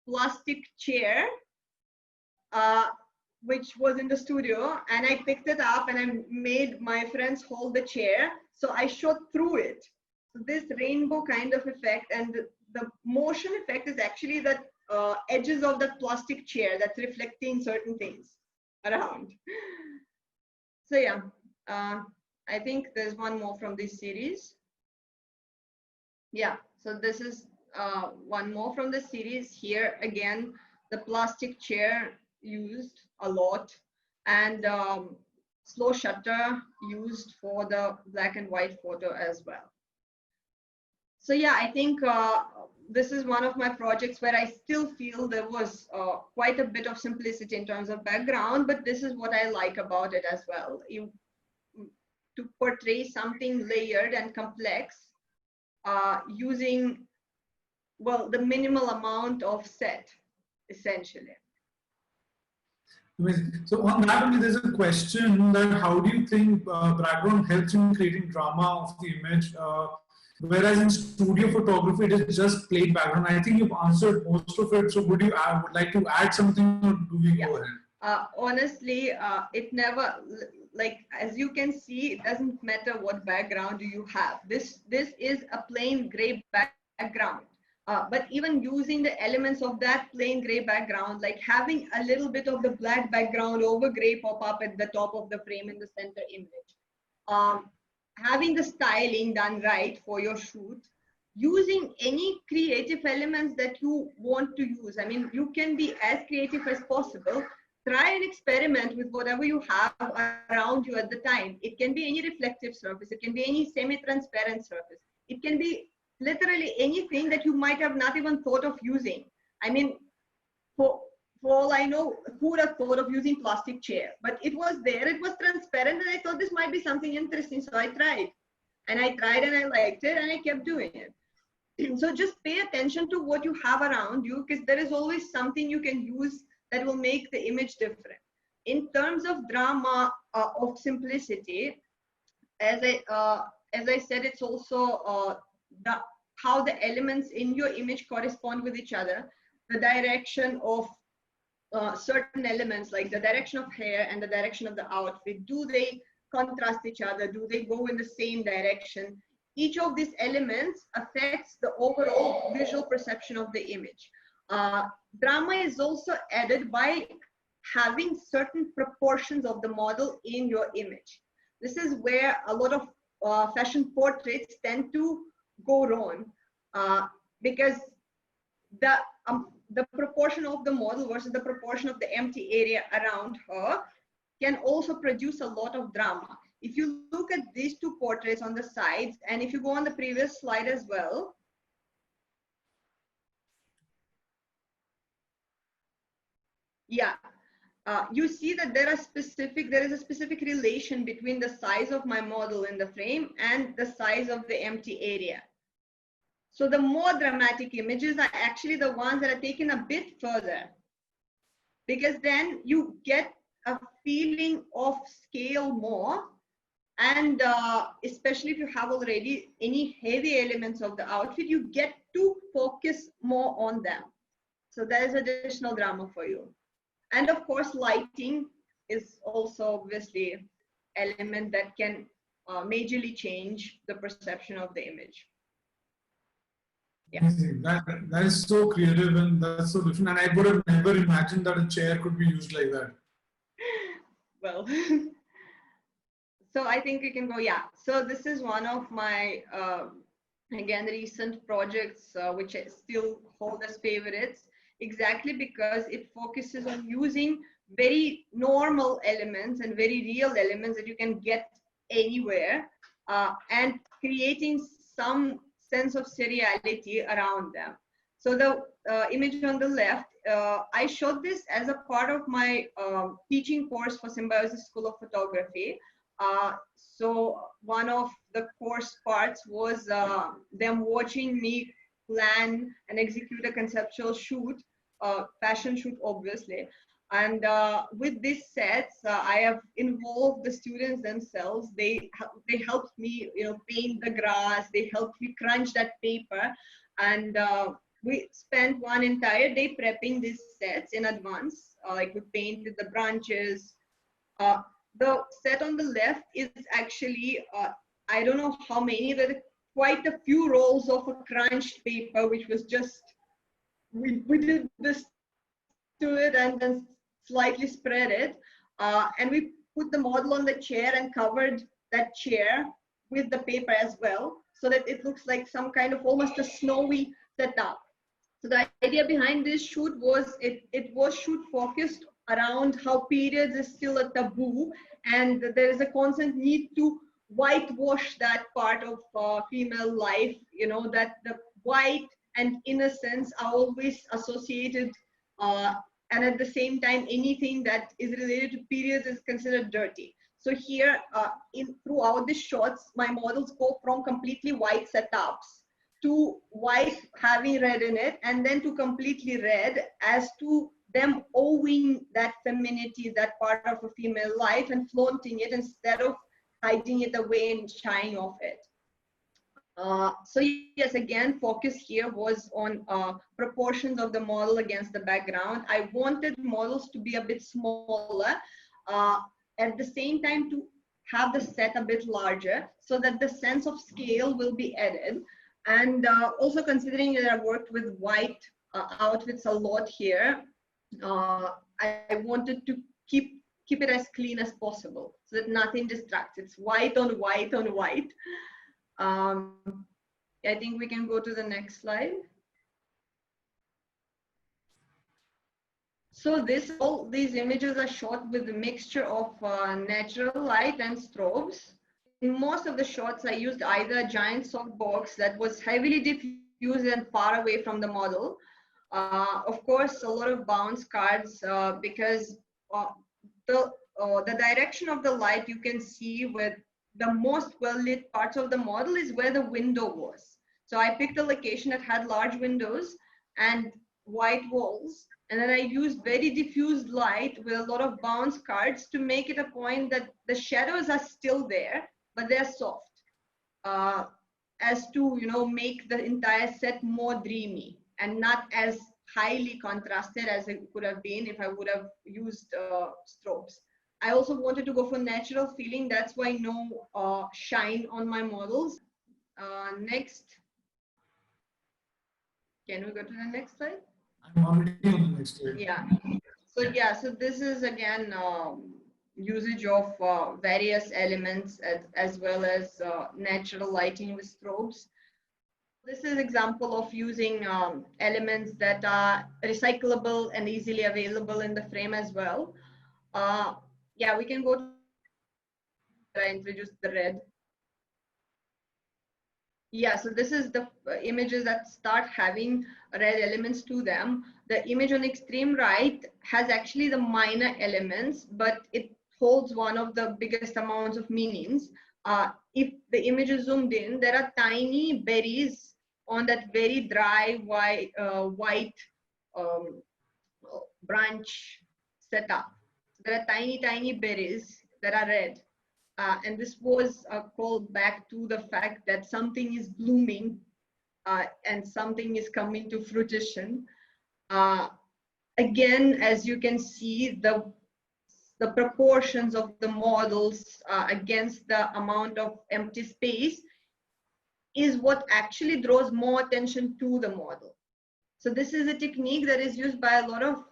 plastic chair, which was in the studio, and I picked it up and I made my friends hold the chair. So I shot through it. So this rainbow kind of effect, and the motion effect is actually the edges of the plastic chair that's reflecting certain things around. So yeah, I think there's one more from this series. Yeah, so this is one more from the series. Here again, the plastic chair used a lot, and slow shutter used for the black and white photo as well. So yeah, I think this is one of my projects where I still feel there was quite a bit of simplicity in terms of background, but this is what I like about it as well. To portray something layered and complex using, well, the minimal amount of set, essentially. So on that only, there's a question that how do you think background helps in creating drama of the image, whereas in studio photography it is just plain background. I think you've answered most of it. So would would like to add something, or do we go ahead? Honestly, it never, like, as you can see, it doesn't matter what background you have. This is a plain gray background. But even using the elements of that plain gray background, like having a little bit of the black background over gray pop up at the top of the frame in the center image, having the styling done right for your shoot, using any creative elements that you want to use. I mean, you can be as creative as possible. Try and experiment with whatever you have around you at the time. It can be any reflective surface. It can be any semi-transparent surface. It can be literally anything that you might have not even thought of using. I mean, for all I know, who would have thought of using plastic chair? But it was there, it was transparent, and I thought this might be something interesting, so I tried. And I tried and I liked it, and I kept doing it. So just pay attention to what you have around you, because there is always something you can use that will make the image different. In terms of drama of simplicity, as I said, it's also how the elements in your image correspond with each other, the direction of certain elements, like the direction of hair and the direction of the outfit. Do they contrast each other? Do they go in the same direction? Each of these elements affects the overall visual perception of the image. Drama is also added by having certain proportions of the model in your image. This is where a lot of fashion portraits tend to go wrong, because the proportion of the model versus the proportion of the empty area around her can also produce a lot of drama. If you look at these two portraits on the sides, and if you go on the previous slide as well, yeah, you see that there is a specific relation between the size of my model in the frame and the size of the empty area. So the more dramatic images are actually the ones that are taken a bit further, because then you get a feeling of scale more. And especially if you have already any heavy elements of the outfit, you get to focus more on them. So there's additional drama for you. And of course, lighting is also obviously element that can majorly change the perception of the image. Yeah. That is so creative and that's so different. And I would have never imagined that a chair could be used like that. Well, so I think we can go, yeah. So this is one of my, again, recent projects, which I still hold as favorites, exactly because it focuses on using very normal elements and very real elements that you can get anywhere, and creating some sense of seriality around them. So the image on the left, I shot this as a part of my teaching course for Symbiosis School of Photography. So one of the course parts was them watching me plan and execute a conceptual shoot, fashion shoot, obviously. And with these sets, I have involved the students themselves. They helped me, paint the grass. They helped me crunch that paper, and we spent one entire day prepping these sets in advance. Like we painted the branches. The set on the left is actually, I don't know how many, but quite a few rolls of a crunched paper, which was just, we did this to it and then slightly spread it. And we put the model on the chair and covered that chair with the paper as well, so that it looks like some kind of almost a snowy setup. So the idea behind this shoot was, it was shoot focused around how periods is still a taboo, and there is a constant need to whitewash that part of female life, that the white and innocence are always associated, and at the same time, anything that is related to periods is considered dirty. So here, throughout the shots, my models go from completely white setups to white having red in it, and then to completely red, as to them owing that femininity, that part of a female life, and flaunting it instead of hiding it away and shying off it. So yes, again, focus here was on proportions of the model against the background. I wanted models to be a bit smaller, at the same time to have the set a bit larger, so that the sense of scale will be added. And also considering that I worked with white outfits a lot here, I wanted to keep it as clean as possible, so that nothing distracts. It's white on white on white. I think we can go to the next slide. So all these images are shot with a mixture of natural light and strobes. In most of the shots, I used either a giant softbox that was heavily diffused and far away from the model. Of course, a lot of bounce cards, because the direction of the light you can see with the most well-lit parts of the model is where the window was. So I picked a location that had large windows and white walls, and then I used very diffused light with a lot of bounce cards to make it a point that the shadows are still there, but they're soft, as to make the entire set more dreamy and not as highly contrasted as it could have been if I would have used strobes. I also wanted to go for natural feeling. That's why no shine on my models. Next. Can we go to the next slide? I'm already on the next slide. Yeah. So this is again usage of various elements as well as natural lighting with strobes. This is example of using elements that are recyclable and easily available in the frame as well. Yeah, we can go to, I introduced the red. Yeah, so this is the images that start having red elements to them. The image on extreme right has actually the minor elements, but it holds one of the biggest amounts of meanings. If the image is zoomed in, there are tiny berries on that very dry white um, branch setup. There are tiny berries that are red. And this was a call back to the fact that something is blooming and something is coming to fruition. Uh, Again, as you can see, the proportions of the models against the amount of empty space is what actually draws more attention to the model. So this is a technique that is used by a lot of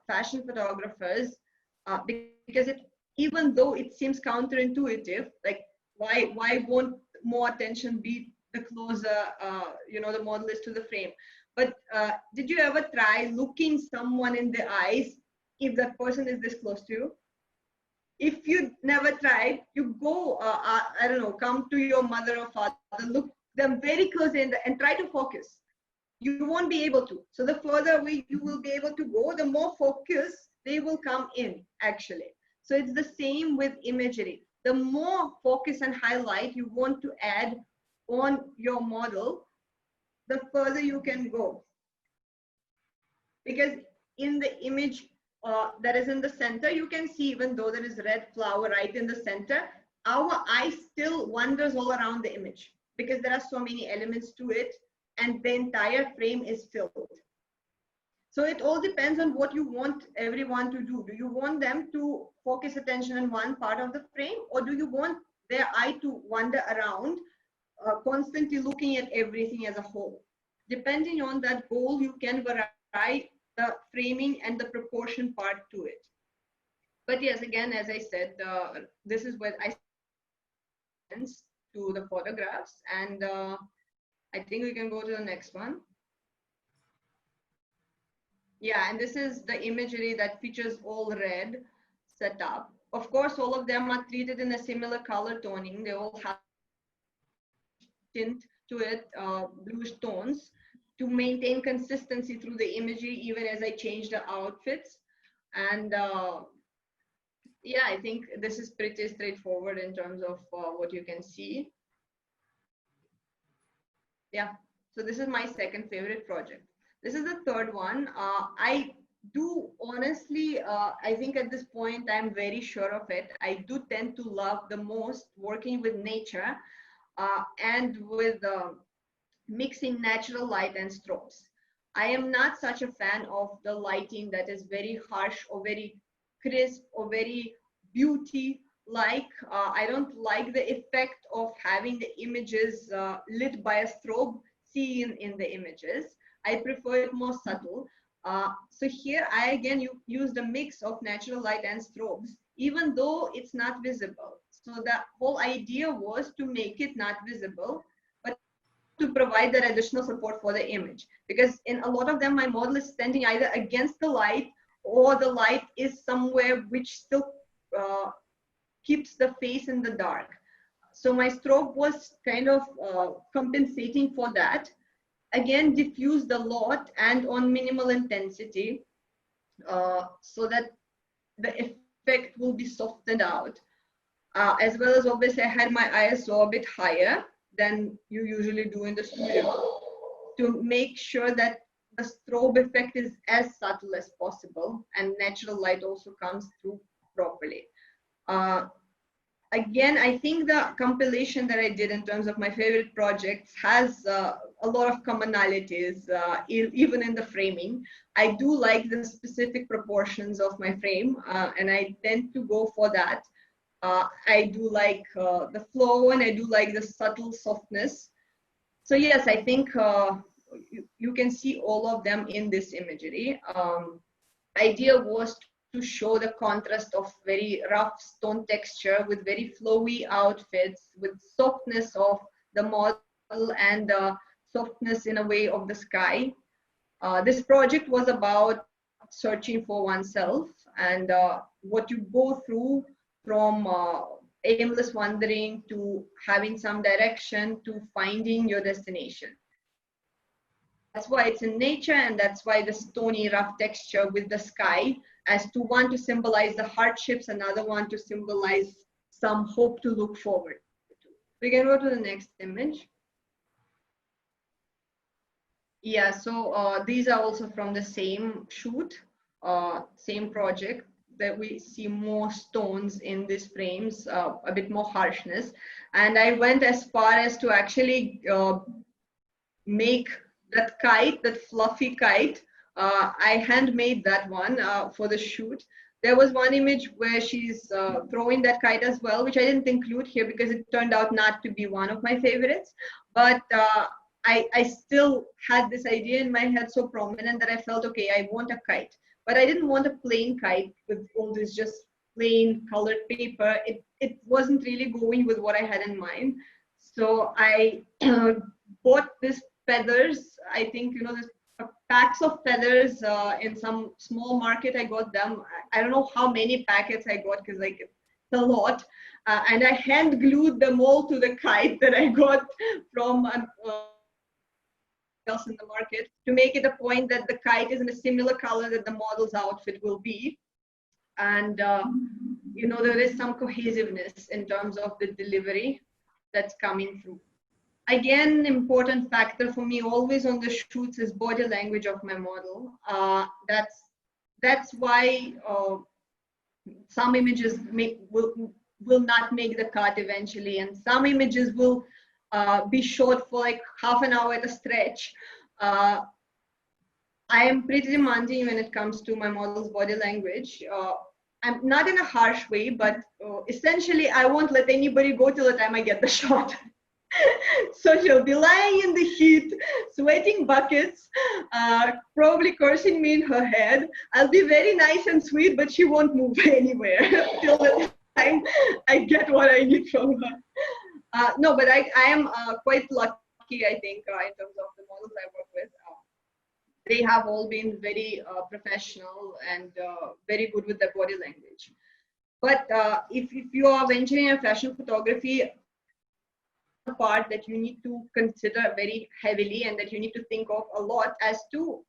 fashion photographers because even though it seems counterintuitive, like why won't more attention be the closer the model is to the frame? But did you ever try looking someone in the eyes if that person is this close to you? If you never tried, you go, I don't know, come to your mother or father, look them very close in and try to focus. You won't be able to. So the further away you will be able to go, the more focus they will come in actually. So it's the same with imagery. The more focus and highlight you want to add on your model, the further you can go. Because in the image that is in the center, you can see even though there is red flower right in the center, our eye still wanders all around the image because there are so many elements to it and the entire frame is filled. So it all depends on what you want everyone to do. Do you want them to focus attention on one part of the frame, or do you want their eye to wander around, constantly looking at everything as a whole? Depending on that goal, you can vary the framing and the proportion part to it. But yes, again, as I said, this is where I to the photographs, and I think we can go to the next one. Yeah, and this is the imagery that features all red set up. Of course, all of them are treated in a similar color toning. They all have tint to it, bluish tones, to maintain consistency through the imagery, even as I change the outfits. And yeah, I think this is pretty straightforward in terms of what you can see. Yeah, so this is my second favorite project. This is the third one. I do honestly, I think at this point, I'm very sure of it. I do tend to love the most working with nature and with mixing natural light and strobes. I am not such a fan of the lighting that is very harsh or very crisp or very beauty like. I don't like the effect of having the images lit by a strobe seen in the images. I prefer it more subtle. So here I again used a mix of natural light and strobes, even though it's not visible. So the whole idea was to make it not visible, but to provide that additional support for the image. Because in a lot of them, my model is standing either against the light or the light is somewhere which still keeps the face in the dark. So my strobe was kind of compensating for that. Again, diffused a lot and on minimal intensity so that the effect will be softened out. As well as obviously I had my ISO a bit higher than you usually do in the studio to make sure that the strobe effect is as subtle as possible and natural light also comes through properly. Again, I think the compilation that I did in terms of my favorite projects has a lot of commonalities, even in the framing. I do like the specific proportions of my frame, and I tend to go for that. I do like the flow, and I do like the subtle softness. So yes, I think you can see all of them in this imagery. Idea was to show the contrast of very rough stone texture with very flowy outfits, with softness of the model and softness in a way of the sky. This project was about searching for oneself and what you go through from aimless wandering to having some direction to finding your destination. That's why it's in nature, and that's why the stony rough texture with the sky, as to one to symbolize the hardships, another one to symbolize some hope to look forward to. We can go to the next image. Yeah, so these are also from the same shoot, same project, that we see more stones in these frames, a bit more harshness. And I went as far as to actually make that kite, that fluffy kite. I handmade that one for the shoot. There was one image where she's throwing that kite as well, which I didn't include here because it turned out not to be one of my favorites. But I still had this idea in my head so prominent that I felt, okay, I want a kite. But I didn't want a plain kite with all this just plain colored paper. It wasn't really going with what I had in mind. So I bought this feathers. I think, this packs of feathers in some small market. I got them. I don't know how many packets I got because like it's a lot. And I hand glued them all to the kite that I got from else in the market to make it a point that the kite is in a similar color that the model's outfit will be. And there is some cohesiveness in terms of the delivery that's coming through. Again, important factor for me always on the shoots is body language of my model. That's why some images will not make the cut eventually, and some images will be shot for like half an hour at a stretch. I am pretty demanding when it comes to my model's body language. I'm not in a harsh way, but essentially I won't let anybody go till the time I get the shot. So she'll be lying in the heat, sweating buckets, probably cursing me in her head. I'll be very nice and sweet, but she won't move anywhere till the time I get what I need from her. No, but I am quite lucky, I think, in terms of the models I work with. They have all been very professional and very good with their body language. But if you are venturing in fashion photography, part that you need to consider very heavily and that you need to think of a lot as to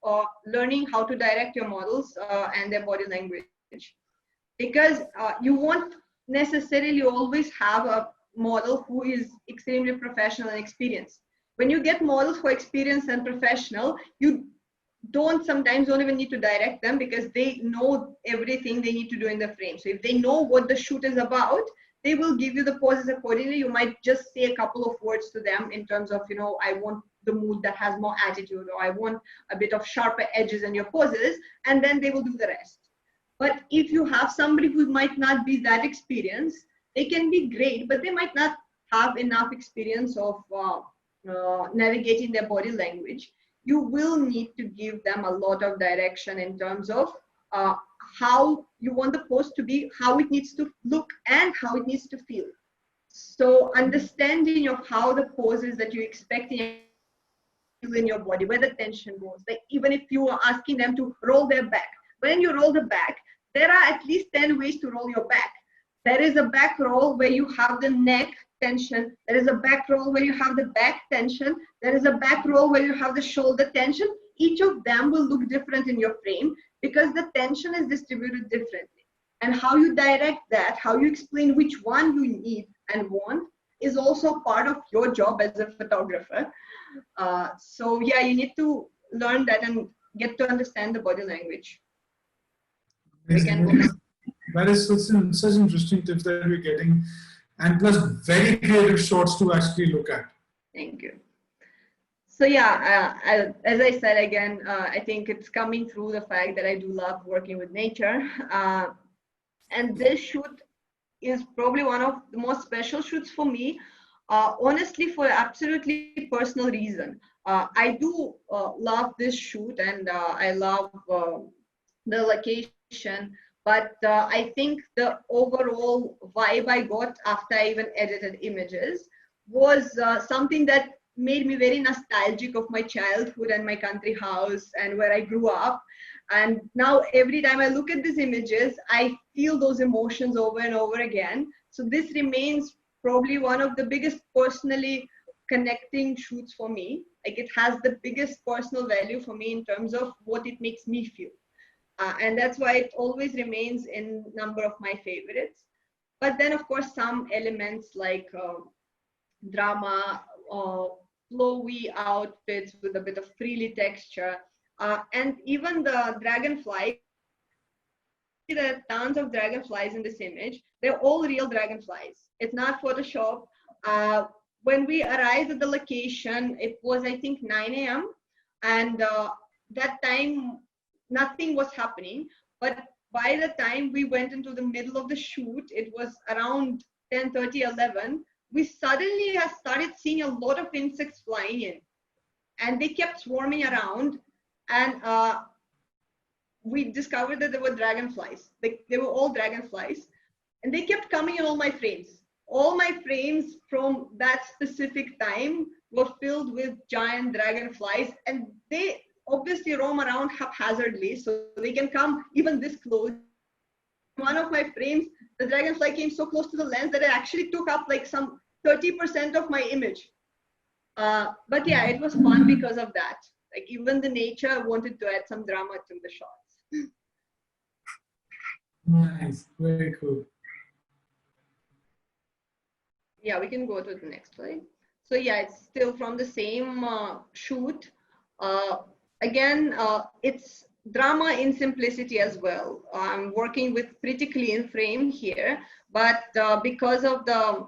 learning how to direct your models and their body language, because you won't necessarily always have a model who is extremely professional and experienced. When you get models who are experienced and professional, you sometimes don't even need to direct them because they know everything they need to do in the frame. So if they know what the shoot is about, they will give you the poses accordingly. You might just say a couple of words to them in terms of, I want the mood that has more attitude, or I want a bit of sharper edges in your poses, and then they will do the rest. But if you have somebody who might not be that experienced, they can be great, but they might not have enough experience of navigating their body language. You will need to give them a lot of direction in terms of how you want the pose to be, how it needs to look, and how it needs to feel. So understanding of how the poses that you expect in your body, where the tension goes, like even if you are asking them to roll their back, when you roll the back, there are at least 10 ways to roll your back. There is a back roll where you have the neck tension. There is a back roll where you have the back tension. There is a back roll where you have the shoulder tension. Each of them will look different in your frame because the tension is distributed differently. And how you direct that, how you explain which one you need and want, is also part of your job as a photographer. So yeah, you need to learn that and get to understand the body language. That is such interesting tips that we're getting, and plus very creative shots to actually look at. Thank you. So yeah, as I said again, I think it's coming through the fact that I do love working with nature. And this shoot is probably one of the most special shoots for me, honestly, for absolutely personal reason. I do love this shoot, and I love the location, but I think the overall vibe I got after I even edited images was something that made me very nostalgic of my childhood and my country house and where I grew up. And now every time I look at these images, I feel those emotions over and over again. So this remains probably one of the biggest personally connecting shoots for me. Like, it has the biggest personal value for me in terms of what it makes me feel. And that's why it always remains in number of my favorites. But then, of course, some elements like drama, flowy outfits with a bit of frilly texture, and even the dragonfly. There are tons of dragonflies in this image. They're all real dragonflies. It's not Photoshop. When we arrived at the location, it was, I think, 9 a.m. And that time, nothing was happening. But by the time we went into the middle of the shoot, it was around 10:30, 11. We suddenly started seeing a lot of insects flying in. And they kept swarming around. And we discovered that there were dragonflies. They were all dragonflies. And they kept coming in all my frames. All my frames from that specific time were filled with giant dragonflies. And they obviously roam around haphazardly, so they can come even this close. One of my frames, the dragonfly came so close to the lens that it actually took up like some 30% of my image. But yeah, it was fun because of that. Like, even the nature wanted to add some drama to the shots. Nice, very cool. Yeah, we can go to the next slide. So yeah, it's still from the same shoot. Again, it's drama in simplicity as well. I'm working with pretty clean frame here, but because of the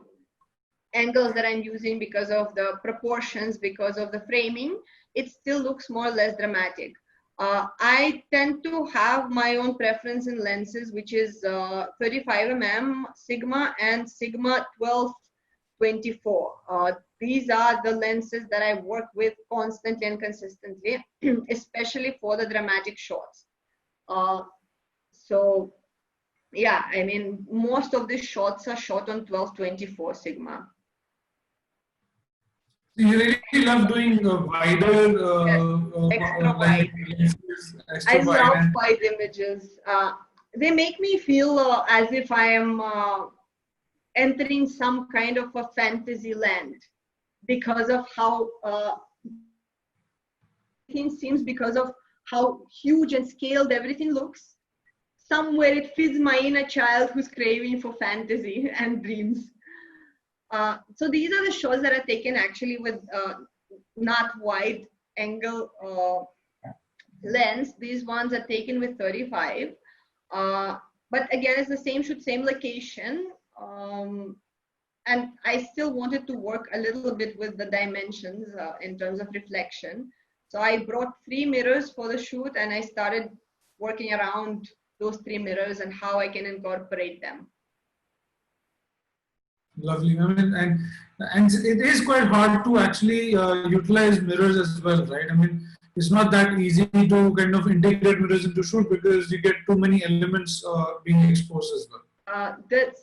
angles that I'm using, because of the proportions, because of the framing, it still looks more or less dramatic. I tend to have my own preference in lenses, which is 35mm Sigma and Sigma 12-24. These are the lenses that I work with constantly and consistently, especially for the dramatic shots. So yeah, I mean, most of the shots are shot on 12-24 Sigma. You really love doing wider Extra wide. lenses, extra I wide. love wide images. They make me feel as if I am entering some kind of a fantasy land because of how everything seems, because of how huge and scaled everything looks. Somewhere it feeds my inner child who's craving for fantasy and dreams. So these are the shots that are taken actually with not wide angle lens. These ones are taken with 35. But again, it's the same shoot, same location. And I still wanted to work a little bit with the dimensions in terms of reflection. So I brought 3 mirrors for the shoot, and I started working around those 3 mirrors and how I can incorporate them. Lovely. I mean, and it is quite hard to actually utilize mirrors as well, right? I mean, it's not that easy to kind of integrate mirrors into shoot because you get too many elements being exposed as well.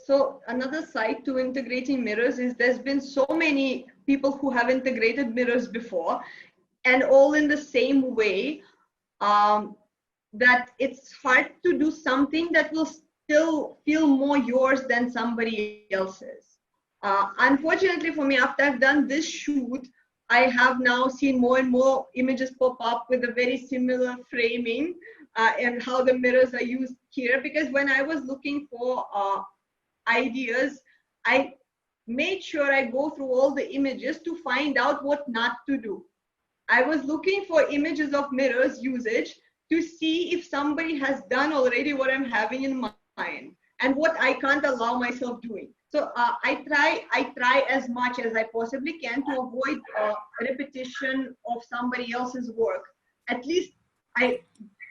So another side to integrating mirrors is there's been so many people who have integrated mirrors before, and all in the same way, that it's hard to do something that will still feel more yours than somebody else's. Unfortunately for me, after I've done this shoot, I have now seen more and more images pop up with a very similar framing and how the mirrors are used here. Because when I was looking for ideas, I made sure I go through all the images to find out what not to do. I was looking for images of mirrors usage to see if somebody has done already what I'm having in mind and what I can't allow myself doing. So I try as much as I possibly can to avoid repetition of somebody else's work. At least I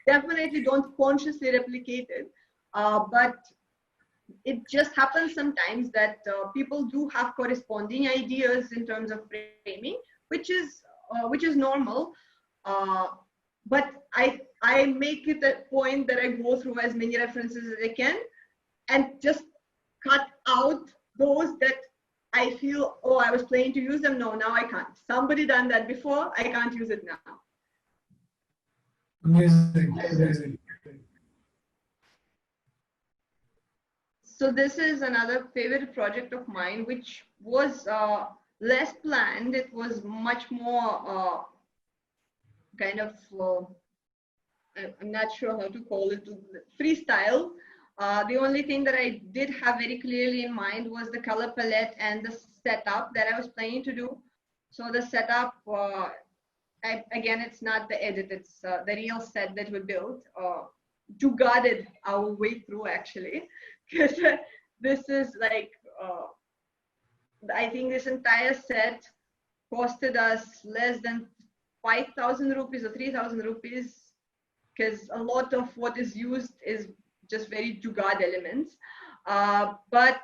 definitely don't consciously replicate it, but it just happens sometimes that people do have corresponding ideas in terms of framing, which is normal. But I make it a point that I go through as many references as I can and just cut out those that I feel, oh, I was planning to use them. No, now I can't. Somebody done that before. I can't use it now. Amazing, amazing. So this is another favorite project of mine, which was less planned. It was much more kind of, I'm not sure how to call it, freestyle. The only thing that I did have very clearly in mind was the color palette and the setup that I was planning to do. So the setup, again, it's not the edit, it's the real set that we built. Jugaaded our way through, actually, because this is like, I think this entire set costed us less than 5,000 rupees or 3,000 rupees, because a lot of what is used is just very jugaad elements. But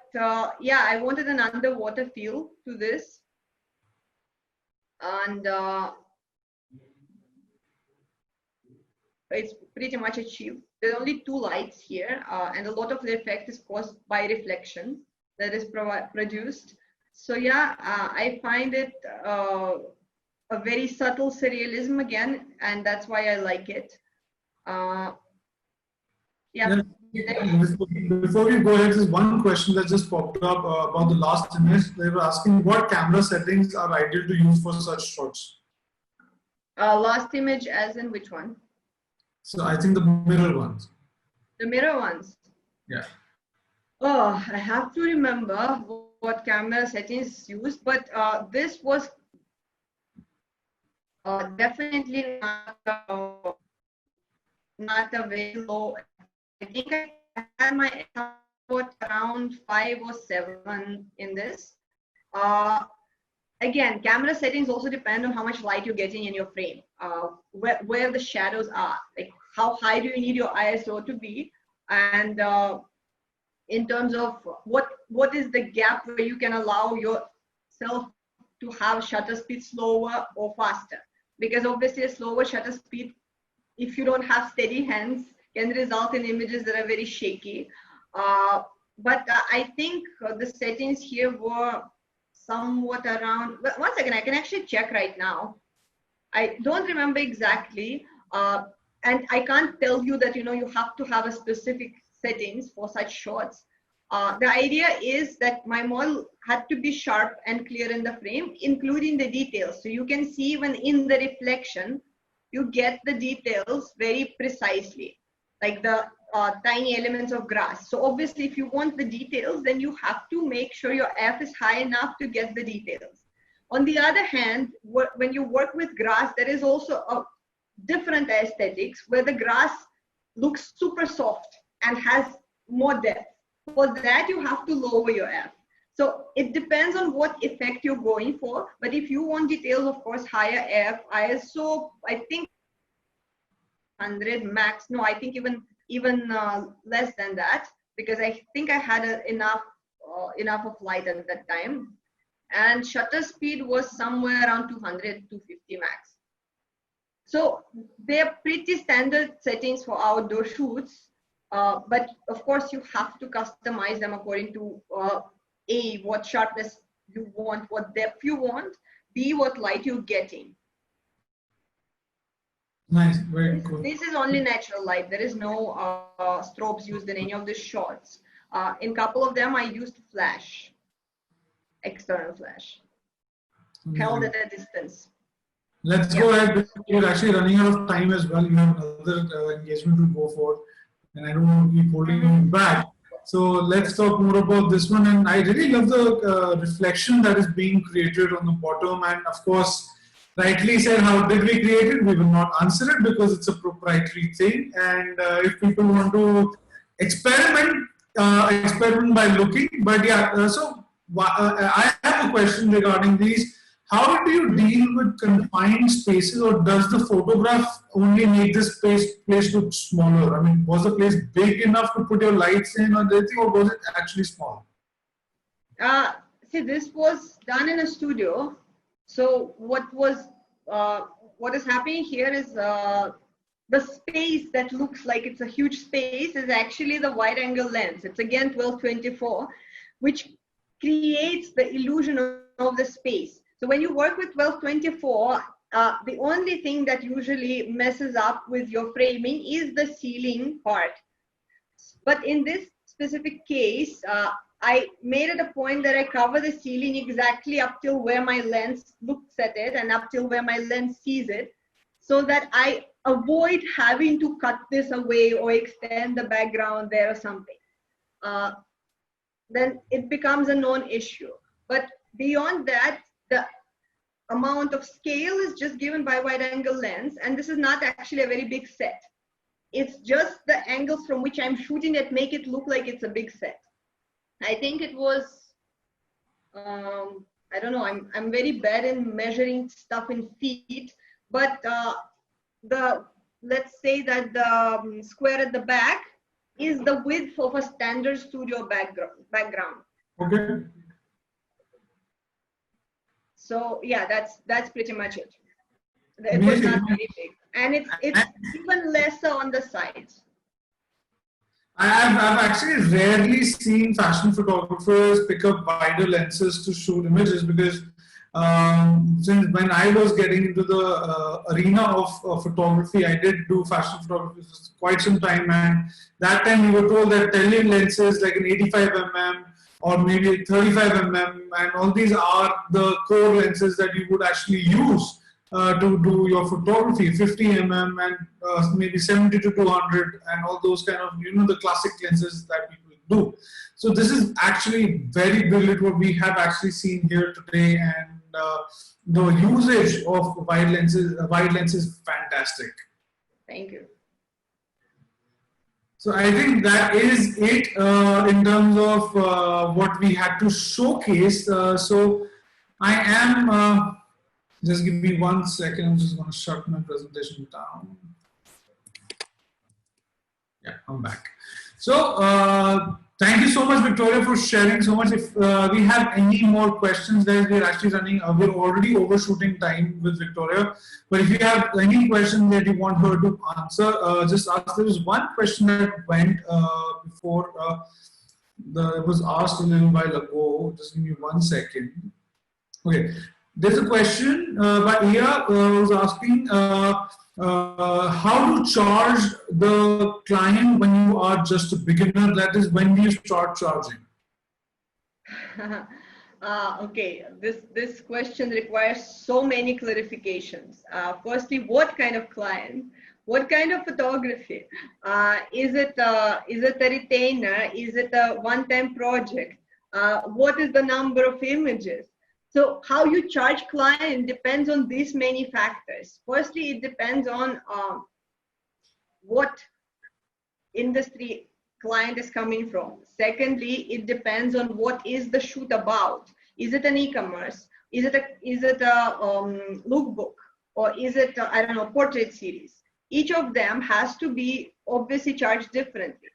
yeah, I wanted an underwater feel to this. And it's pretty much achieved. There are only two lights here, and a lot of the effect is caused by reflection that is produced. So yeah, I find it a very subtle surrealism again, and that's why I like it. Yeah. Before we go ahead, there's one question that just popped up about the last image. They were asking what camera settings are ideal to use for such shots. Last image as in which one? So I think the mirror ones. The mirror ones? Yeah. Oh, I have to remember what camera settings used, but this was definitely not a very low. I think I had my effort around 5 or 7 in this. Again, camera settings also depend on how much light you're getting in your frame, where the shadows are, like how high do you need your ISO to be, and in terms of what is the gap where you can allow yourself to have shutter speed slower or faster, because obviously a slower shutter speed, if you don't have steady hands, can result in images that are very shaky. But I think the settings here were somewhat around, one second, I can actually check right now. I don't remember exactly, and I can't tell you that, you know, you have to have a specific settings for such shots. The idea is that my model had to be sharp and clear in the frame, including the details. So you can see when in the reflection, you get the details very precisely, like the tiny elements of grass. So obviously, if you want the details, then you have to make sure your F is high enough to get the details. On the other hand, when you work with grass, there is also a different aesthetics where the grass looks super soft and has more depth. For that, you have to lower your F. So it depends on what effect you're going for. But if you want details, of course, higher F, ISO, I think 100 max. No, I think even less than that, because I think I had enough of light at that time. And shutter speed was somewhere around 200, 250 max. So they're pretty standard settings for outdoor shoots. But of course, you have to customize them according to A, what sharpness you want, what depth you want, B, what light you're getting. Nice, very cool. This is only natural light. There is no strobes used in any of the shots. In a couple of them, I used flash, external flash, held at a distance. Let's go ahead, because we're actually running out of time as well. You have another engagement to go for, and I don't want to keep holding you back. So let's talk more about this one. And I really love the reflection that is being created on the bottom. And of course, rightly said, how did we create it? We will not answer it because it's a proprietary thing. And if people want to experiment, experiment by looking. But yeah, so I have a question regarding these. How do you deal with confined spaces, or does the photograph only make this place look smaller? I mean, was the place big enough to put your lights in or anything, or was it actually small? See, this was done in a studio. So what is happening here is the space that looks like it's a huge space is actually the wide angle lens. It's again 12-24, which creates the illusion of the space. So when you work with 12-24, the only thing that usually messes up with your framing is the ceiling part. But in this specific case, I made it a point that I cover the ceiling exactly up till where my lens looks at it and up till where my lens sees it, so that I avoid having to cut this away or extend the background there or something. Then it becomes a non-issue. But beyond that, the amount of scale is just given by wide angle lens, and this is not actually a very big set. It's just the angles from which I'm shooting that make it look like it's a big set. I think it was, I don't know, I'm very bad in measuring stuff in feet, but let's say that the square at the back is the width of a standard studio background. Okay. So yeah, that's pretty much it. It was not very big, and it's even lesser on the sides. I've actually rarely seen fashion photographers pick up wider lenses to shoot images, because since when I was getting into the arena of photography, I did do fashion photography for quite some time, and that time we were told that tele lenses like an 85mm or maybe 35mm, and all these are the core lenses that you would actually use to do your photography, 50mm and maybe 70 to 200 and all those kind of, the classic lenses that people do. So this is actually very brilliant what we have actually seen here today, and the usage of wide lenses is fantastic. Thank you. So I think that is it in terms of what we had to showcase. So I am, just give me 1 second, I'm just going to shut my presentation down. Yeah, I'm back. So thank you so much, Victoria, for sharing so much. If we have any more questions, then we're actually running, we're already overshooting time with Victoria. But if you have any questions that you want her to answer, just ask. There was one question that went before, it was asked a little while ago. Just give me 1 second. Okay, there's a question by Ia was asking, how to charge the client when you are just a beginner, that is, when do you start charging? Okay, this question requires so many clarifications. Firstly, what kind of client? What kind of photography? Is it a retainer? Is it a one-time project? What is the number of images? So how you charge client depends on these many factors. Firstly, it depends on what industry client is coming from. Secondly, it depends on what is the shoot about. Is it an e-commerce? Is it a lookbook? Or is it a, I don't know, portrait series? Each of them has to be obviously charged differently.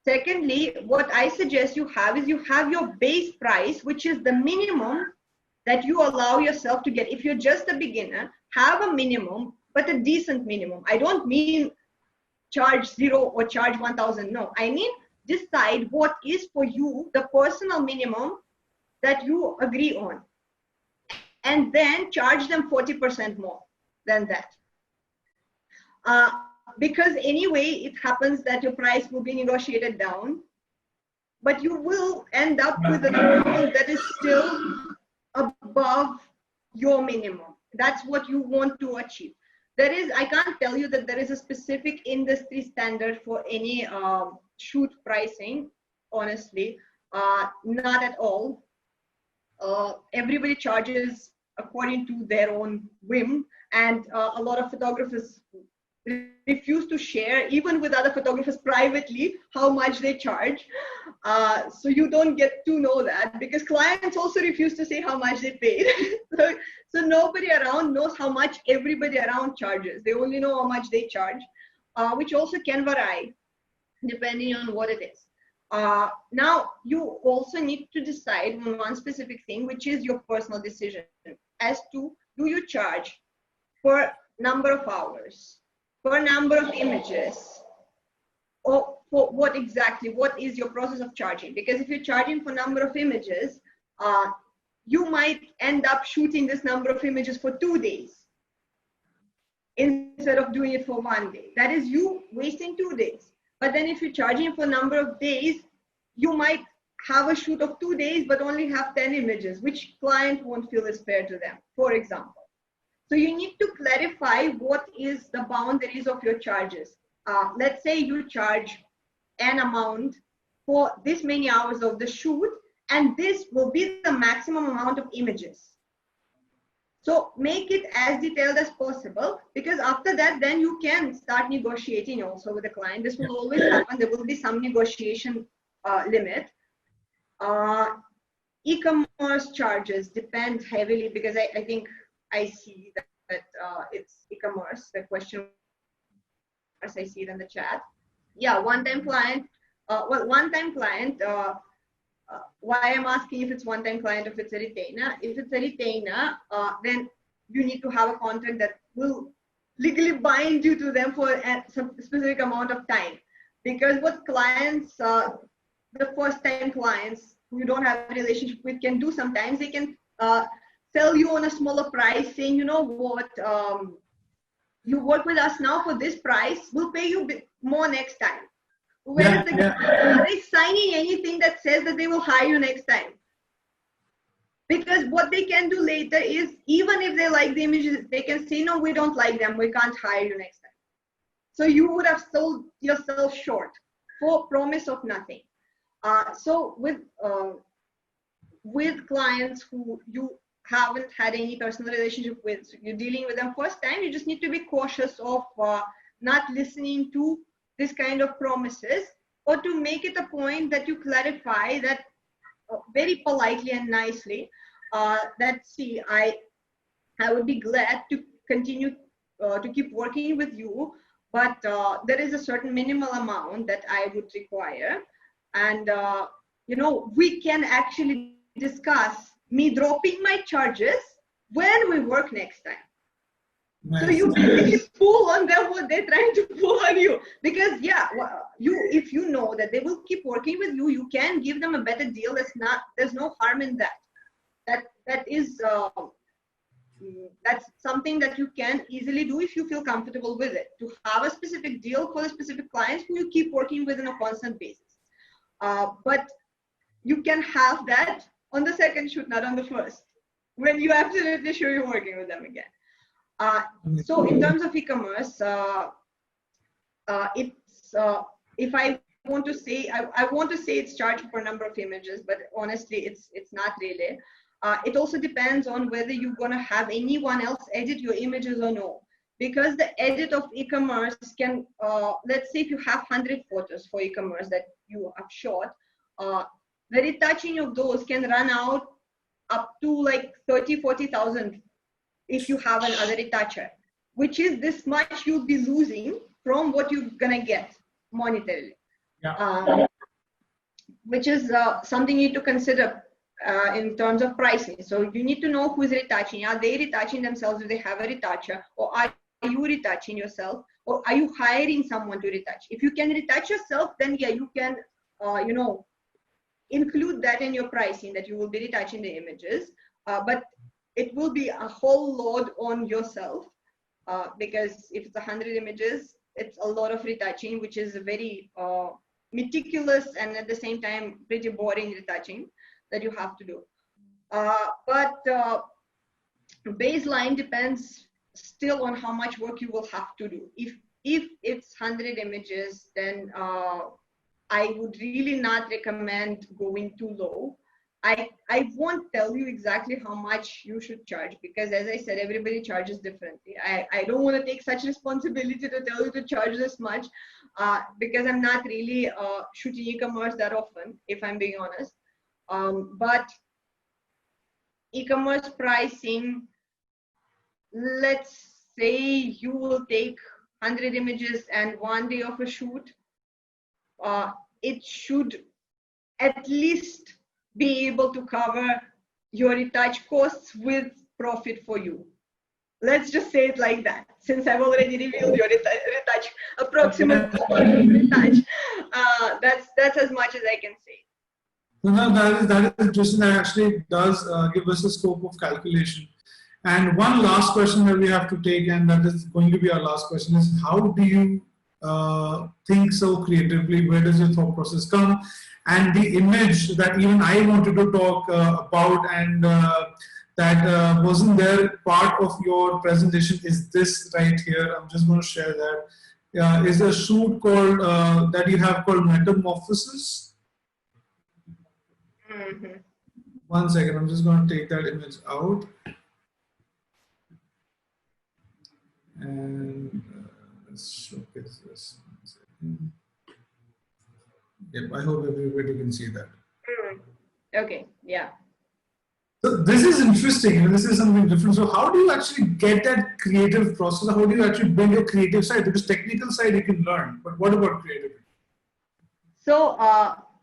Secondly, what I suggest you have is you have your base price, which is the minimum that you allow yourself to get. If you're just a beginner, have a minimum, but a decent minimum. I don't mean charge 0 or charge 1,000. No, I mean decide what is for you the personal minimum that you agree on, and then charge them 40% more than that. Because anyway, it happens that your price will be negotiated down, but you will end up with an amount that is still above your minimum. That's what you want to achieve. I can't tell you that there is a specific industry standard for any shoot pricing, honestly, not at all. Everybody charges according to their own whim, and a lot of photographers refuse to share, even with other photographers privately, how much they charge. So you don't get to know that, because clients also refuse to say how much they paid. So nobody around knows how much everybody around charges. They only know how much they charge, which also can vary depending on what it is. Now, you also need to decide on one specific thing, which is your personal decision as to, do you charge per number of hours, per number of images, or for what exactly? What is your process of charging? Because if you're charging for number of images, you might end up shooting this number of images for 2 days. instead of doing it for 1 day. That is you wasting 2 days. But then if you're charging for a number of days, you might have a shoot of 2 days, but only have 10 images, which client won't feel is fair to them, for example. So you need to clarify what is the boundaries of your charges. Let's say you charge an amount for this many hours of the shoot, and this will be the maximum amount of images. So make it as detailed as possible, because after that, then you can start negotiating also with the client. This will always happen. There will be some negotiation limit. E-commerce charges depend heavily, because I think I see that it's e-commerce, the question I see it in the chat. Yeah, one-time client. One-time client, why I'm asking if it's one-time client, if it's a retainer. If it's a retainer, then you need to have a contract that will legally bind you to them for some specific amount of time. Because what clients, the first-time clients who you don't have a relationship with can do sometimes, they can sell you on a smaller price, saying, you know what, you work with us now for this price, we'll pay you more next time. Whereas are they signing anything that says that they will hire you next time? Because what they can do later is, even if they like the images, they can say, no, we don't like them, we can't hire you next time. So you would have sold yourself short for promise of nothing. So with clients who you haven't had any personal relationship with, so you're dealing with them first time, you just need to be cautious of not listening to this kind of promises, or to make it a point that you clarify that very politely and nicely, that see, I would be glad to continue to keep working with you, but there is a certain minimal amount that I would require, and you know, we can actually discuss me dropping my charges when we work next time. Nice. So you basically pull on them what they're trying to pull on you, because if you know that they will keep working with you, you can give them a better deal. There's no harm in that. That's something that you can easily do if you feel comfortable with it, to have a specific deal for the specific clients who you keep working with on a constant basis. But you can have that on the second shoot, not on the first, when you're absolutely sure you're working with them again. So in terms of e-commerce, if I want to say, I want to say it's charged for a number of images, but honestly, it's not really. It also depends on whether you're going to have anyone else edit your images or no. Because the edit of e-commerce can, let's say if you have 100 photos for e-commerce that you have shot, the retouching of those can run out up to like 30,000-40,000 if you have another retoucher, which is this much you'll be losing from what you're gonna get monetarily. Yeah. Which is something you need to consider in terms of pricing. So you need to know who's retouching. Are they retouching themselves if they have a retoucher, or are you retouching yourself, or are you hiring someone to retouch? If you can retouch yourself, then yeah, you can you know, include that in your pricing, that you will be retouching the images, but it will be a whole load on yourself, because if it's 100 images, it's a lot of retouching, which is a very meticulous and at the same time pretty boring retouching that you have to do. But baseline depends still on how much work you will have to do. If it's 100 images, then I would really not recommend going too low. I won't tell you exactly how much you should charge, because as I said, everybody charges differently. I don't want to take such responsibility to tell you to charge this much, because I'm not really shooting e-commerce that often, if I'm being honest. But e-commerce pricing, let's say you will take 100 images and 1 day of a shoot, it should at least be able to cover your retouch costs with profit for you. Let's just say it like that, since I've already revealed your retouch, approximate retouch. That's as much as I can say. So now that is interesting. That actually does give us a scope of calculation. And one last question that we have to take, and that is going to be our last question, is how do you think so creatively? Where does your thought process come? And the image that even I wanted to talk about, and that wasn't there part of your presentation, is this right here. I'm just going to share that. Is a shoot called that you have called Metamorphosis. Mm-hmm. 1 second, I'm just going to take that image out. And let's showcase this. Yep, I hope everybody can see that. Okay, yeah. So this is interesting. This is something different. So how do you actually get that creative process? How do you actually build your creative side? Because technical side you can learn, but what about creativity? So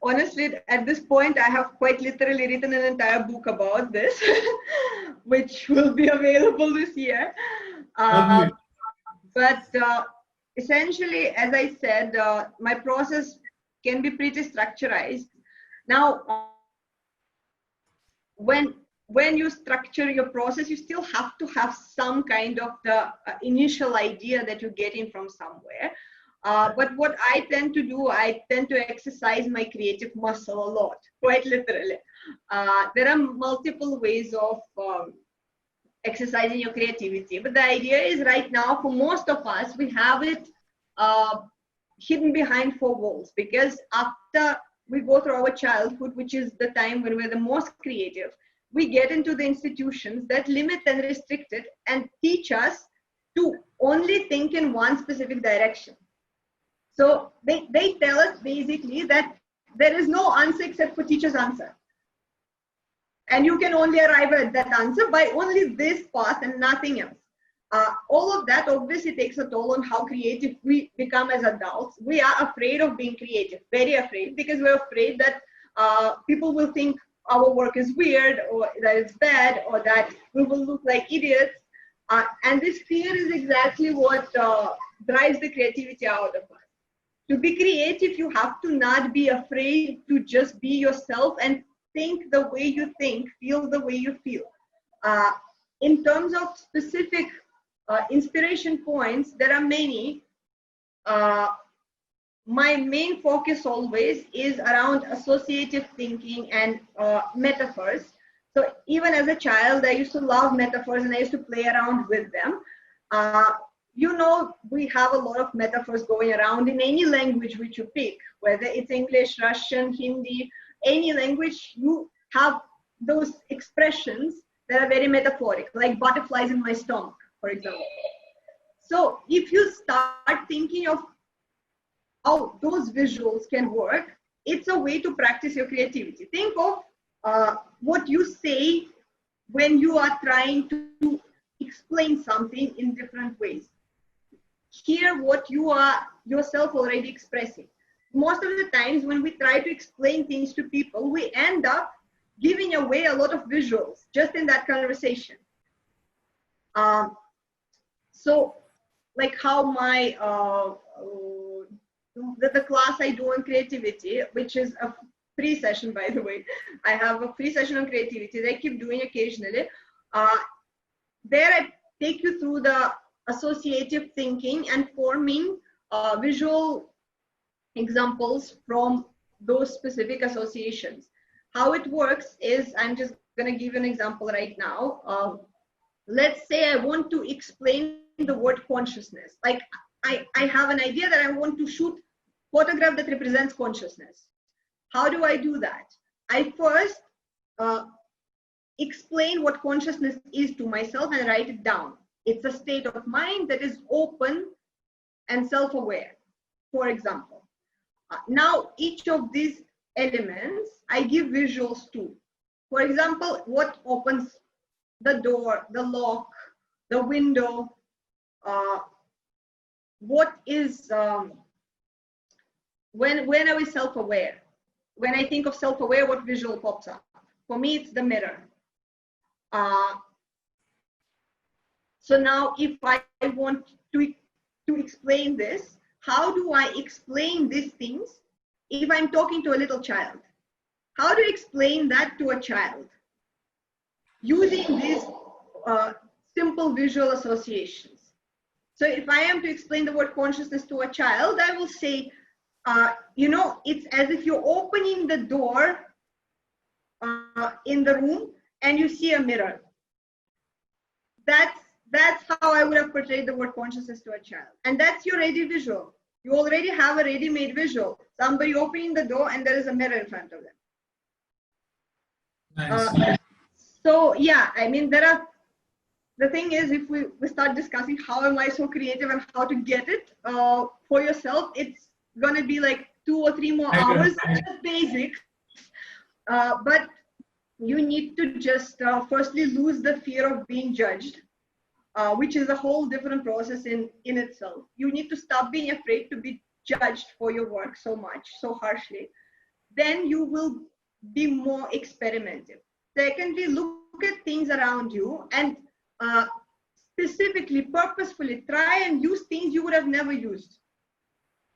honestly, at this point, I have quite literally written an entire book about this, which will be available this year. But essentially, as I said, my process can be pretty structurized. Now, when you structure your process, you still have to have some kind of the initial idea that you're getting from somewhere. But what I tend to do, I tend to exercise my creative muscle a lot, quite literally. There are multiple ways of exercising your creativity, but the idea is right now for most of us, we have it hidden behind four walls, because after we go through our childhood, which is the time when we're the most creative, we get into the institutions that limit and restrict it and teach us to only think in one specific direction. So they tell us basically that there is no answer except for teacher's answer. And you can only arrive at that answer by only this path and nothing else. All of that obviously takes a toll on how creative we become as adults. We are afraid of being creative, very afraid, because we're afraid that people will think our work is weird, or that it's bad, or that we will look like idiots. And this fear is exactly what drives the creativity out of us. To be creative, you have to not be afraid to just be yourself and think the way you think, feel the way you feel. In terms of specific inspiration points, there are many. My main focus always is around associative thinking and metaphors. So even as a child, I used to love metaphors and I used to play around with them. You know, we have a lot of metaphors going around in any language which you pick, whether it's English, Russian, Hindi, any language, you have those expressions that are very metaphoric, like butterflies in my stomach, for example. So if you start thinking of how those visuals can work, it's a way to practice your creativity. Think of what you say when you are trying to explain something in different ways. Hear what you are yourself already expressing. Most of the times when we try to explain things to people, we end up giving away a lot of visuals just in that conversation. So like how my the class I do on creativity, which is a free session, by the way. I have a free session on creativity that I keep doing occasionally. There I take you through the associative thinking and forming visual examples from those specific associations. How it works is, I'm just going to give you an example right now. Let's say I want to explain the word consciousness. Like I have an idea that I want to shoot photograph that represents consciousness. How do I do that? I first explain what consciousness is to myself and write it down. It's a state of mind that is open and self-aware, for example. Now, each of these elements, I give visuals to. For example, what opens the door, the lock, the window, what is, when are we self-aware? When I think of self-aware, what visual pops up? For me, it's the mirror. So now if I want to explain this, how do I explain these things if I'm talking to a little child? How do you explain that to a child? Using these simple visual associations. So if I am to explain the word consciousness to a child, I will say, you know, it's as if you're opening the door in the room and you see a mirror. That's how I would have portrayed the word consciousness to a child. And that's your ready visual. You already have a ready-made visual. Somebody opening the door and there is a mirror in front of them. Nice. So yeah, I mean, the thing is, if we start discussing how am I so creative and how to get it for yourself, it's gonna be like 2 or 3 more hours, just basics. But you need to just firstly lose the fear of being judged, which is a whole different process in itself. You need to stop being afraid to be judged for your work so much, so harshly. Then you will be more experimentative. Secondly, look at things around you and specifically, purposefully try and use things you would have never used.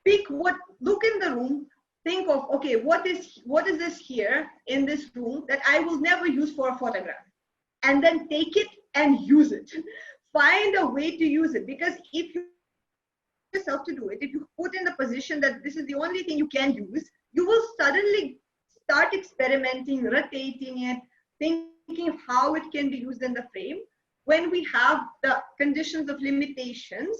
Look in the room, think of, okay, what is this here in this room that I will never use for a photograph? And then take it and use it. Find a way to use it, because if you yourself to do it, if you put in the position that this is the only thing you can use, you will suddenly start experimenting, rotating it, thinking of how it can be used in the frame. When we have the conditions of limitations,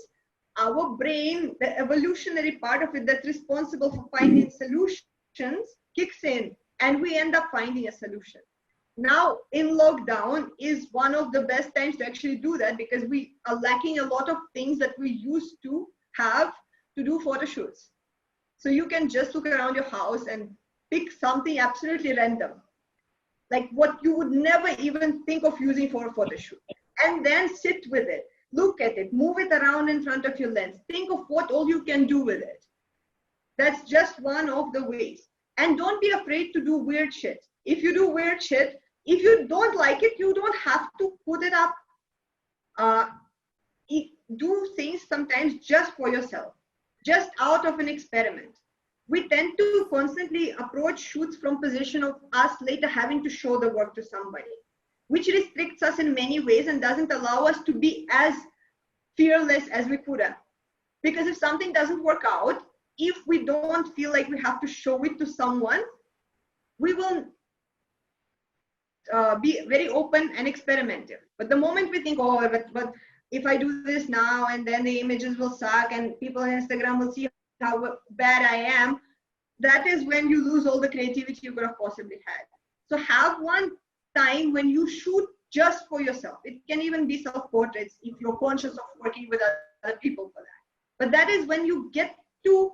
our brain, the evolutionary part of it that's responsible for finding solutions, kicks in, and we end up finding a solution. Now, in lockdown is one of the best times to actually do that, because we are lacking a lot of things that we used to have to do photo shoots. So you can just look around your house and pick something absolutely random, like what you would never even think of using for a photo shoot, and then sit with it, look at it, move it around in front of your lens, think of what all you can do with it. That's just one of the ways. And don't be afraid to do weird shit. If you do weird shit, if you don't like it, you don't have to put it up. Do things sometimes just for yourself, just out of an experiment. We tend to constantly approach shoots from position of us later having to show the work to somebody, which restricts us in many ways and doesn't allow us to be as fearless as we could have. Because if something doesn't work out, if we don't feel like we have to show it to someone, we will be very open and experimental. But the moment we think, oh, but if I do this now and then the images will suck and people on Instagram will see how bad I am, that is when you lose all the creativity you could have possibly had. So have one time when you shoot just for yourself. It can even be self-portraits if you're conscious of working with other people for that. But that is when you get to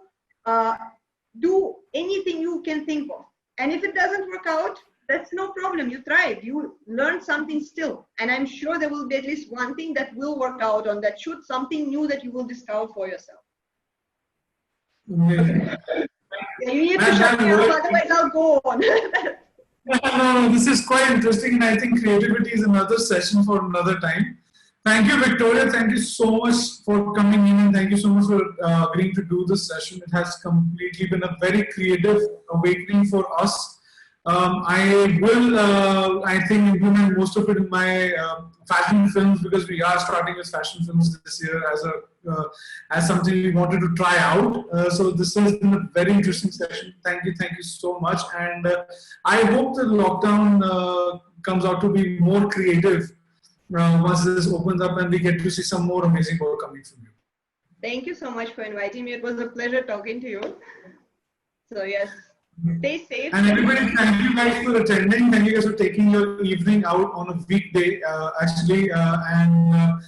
do anything you can think of. And if it doesn't work out, that's no problem. You tried. You learned something still. And I'm sure there will be at least one thing that will work out on that shoot, something new that you will discover for yourself. Amazing. Yeah, you need to shut me up, otherwise I'll go on. No, this is quite interesting, and I think creativity is another session for another time. Thank you, Victoria. Thank you so much for coming in, and thank you so much for agreeing to do this session. It has completely been a very creative awakening for us. I will, I think, implement most of it in my fashion films, because we are starting with fashion films this year as something we wanted to try out. So this has been a very interesting session. Thank you so much. And I hope the lockdown comes out to be more creative once this opens up and we get to see some more amazing work coming from you. Thank you so much for inviting me. It was a pleasure talking to you. So yes. Stay safe. And everybody, thank you guys for attending. Thank you guys for taking your evening out on a weekday, actually, and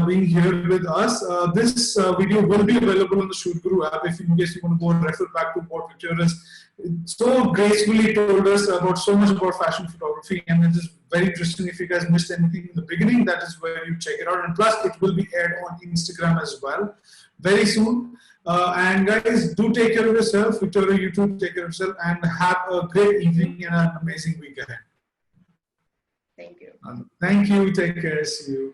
being here with us. This video will be available on the Shoot Guru app if in case you want to go and refer back to what Victoria has so gracefully told us about so much about fashion photography. And it is very interesting. If you guys missed anything in the beginning, that is where you check it out. And plus, it will be aired on Instagram as well very soon. And guys, do take care of yourself. Victoria, you too, take care of yourself, and have a great evening and an amazing week ahead. Thank you. Thank you. Take care. See you.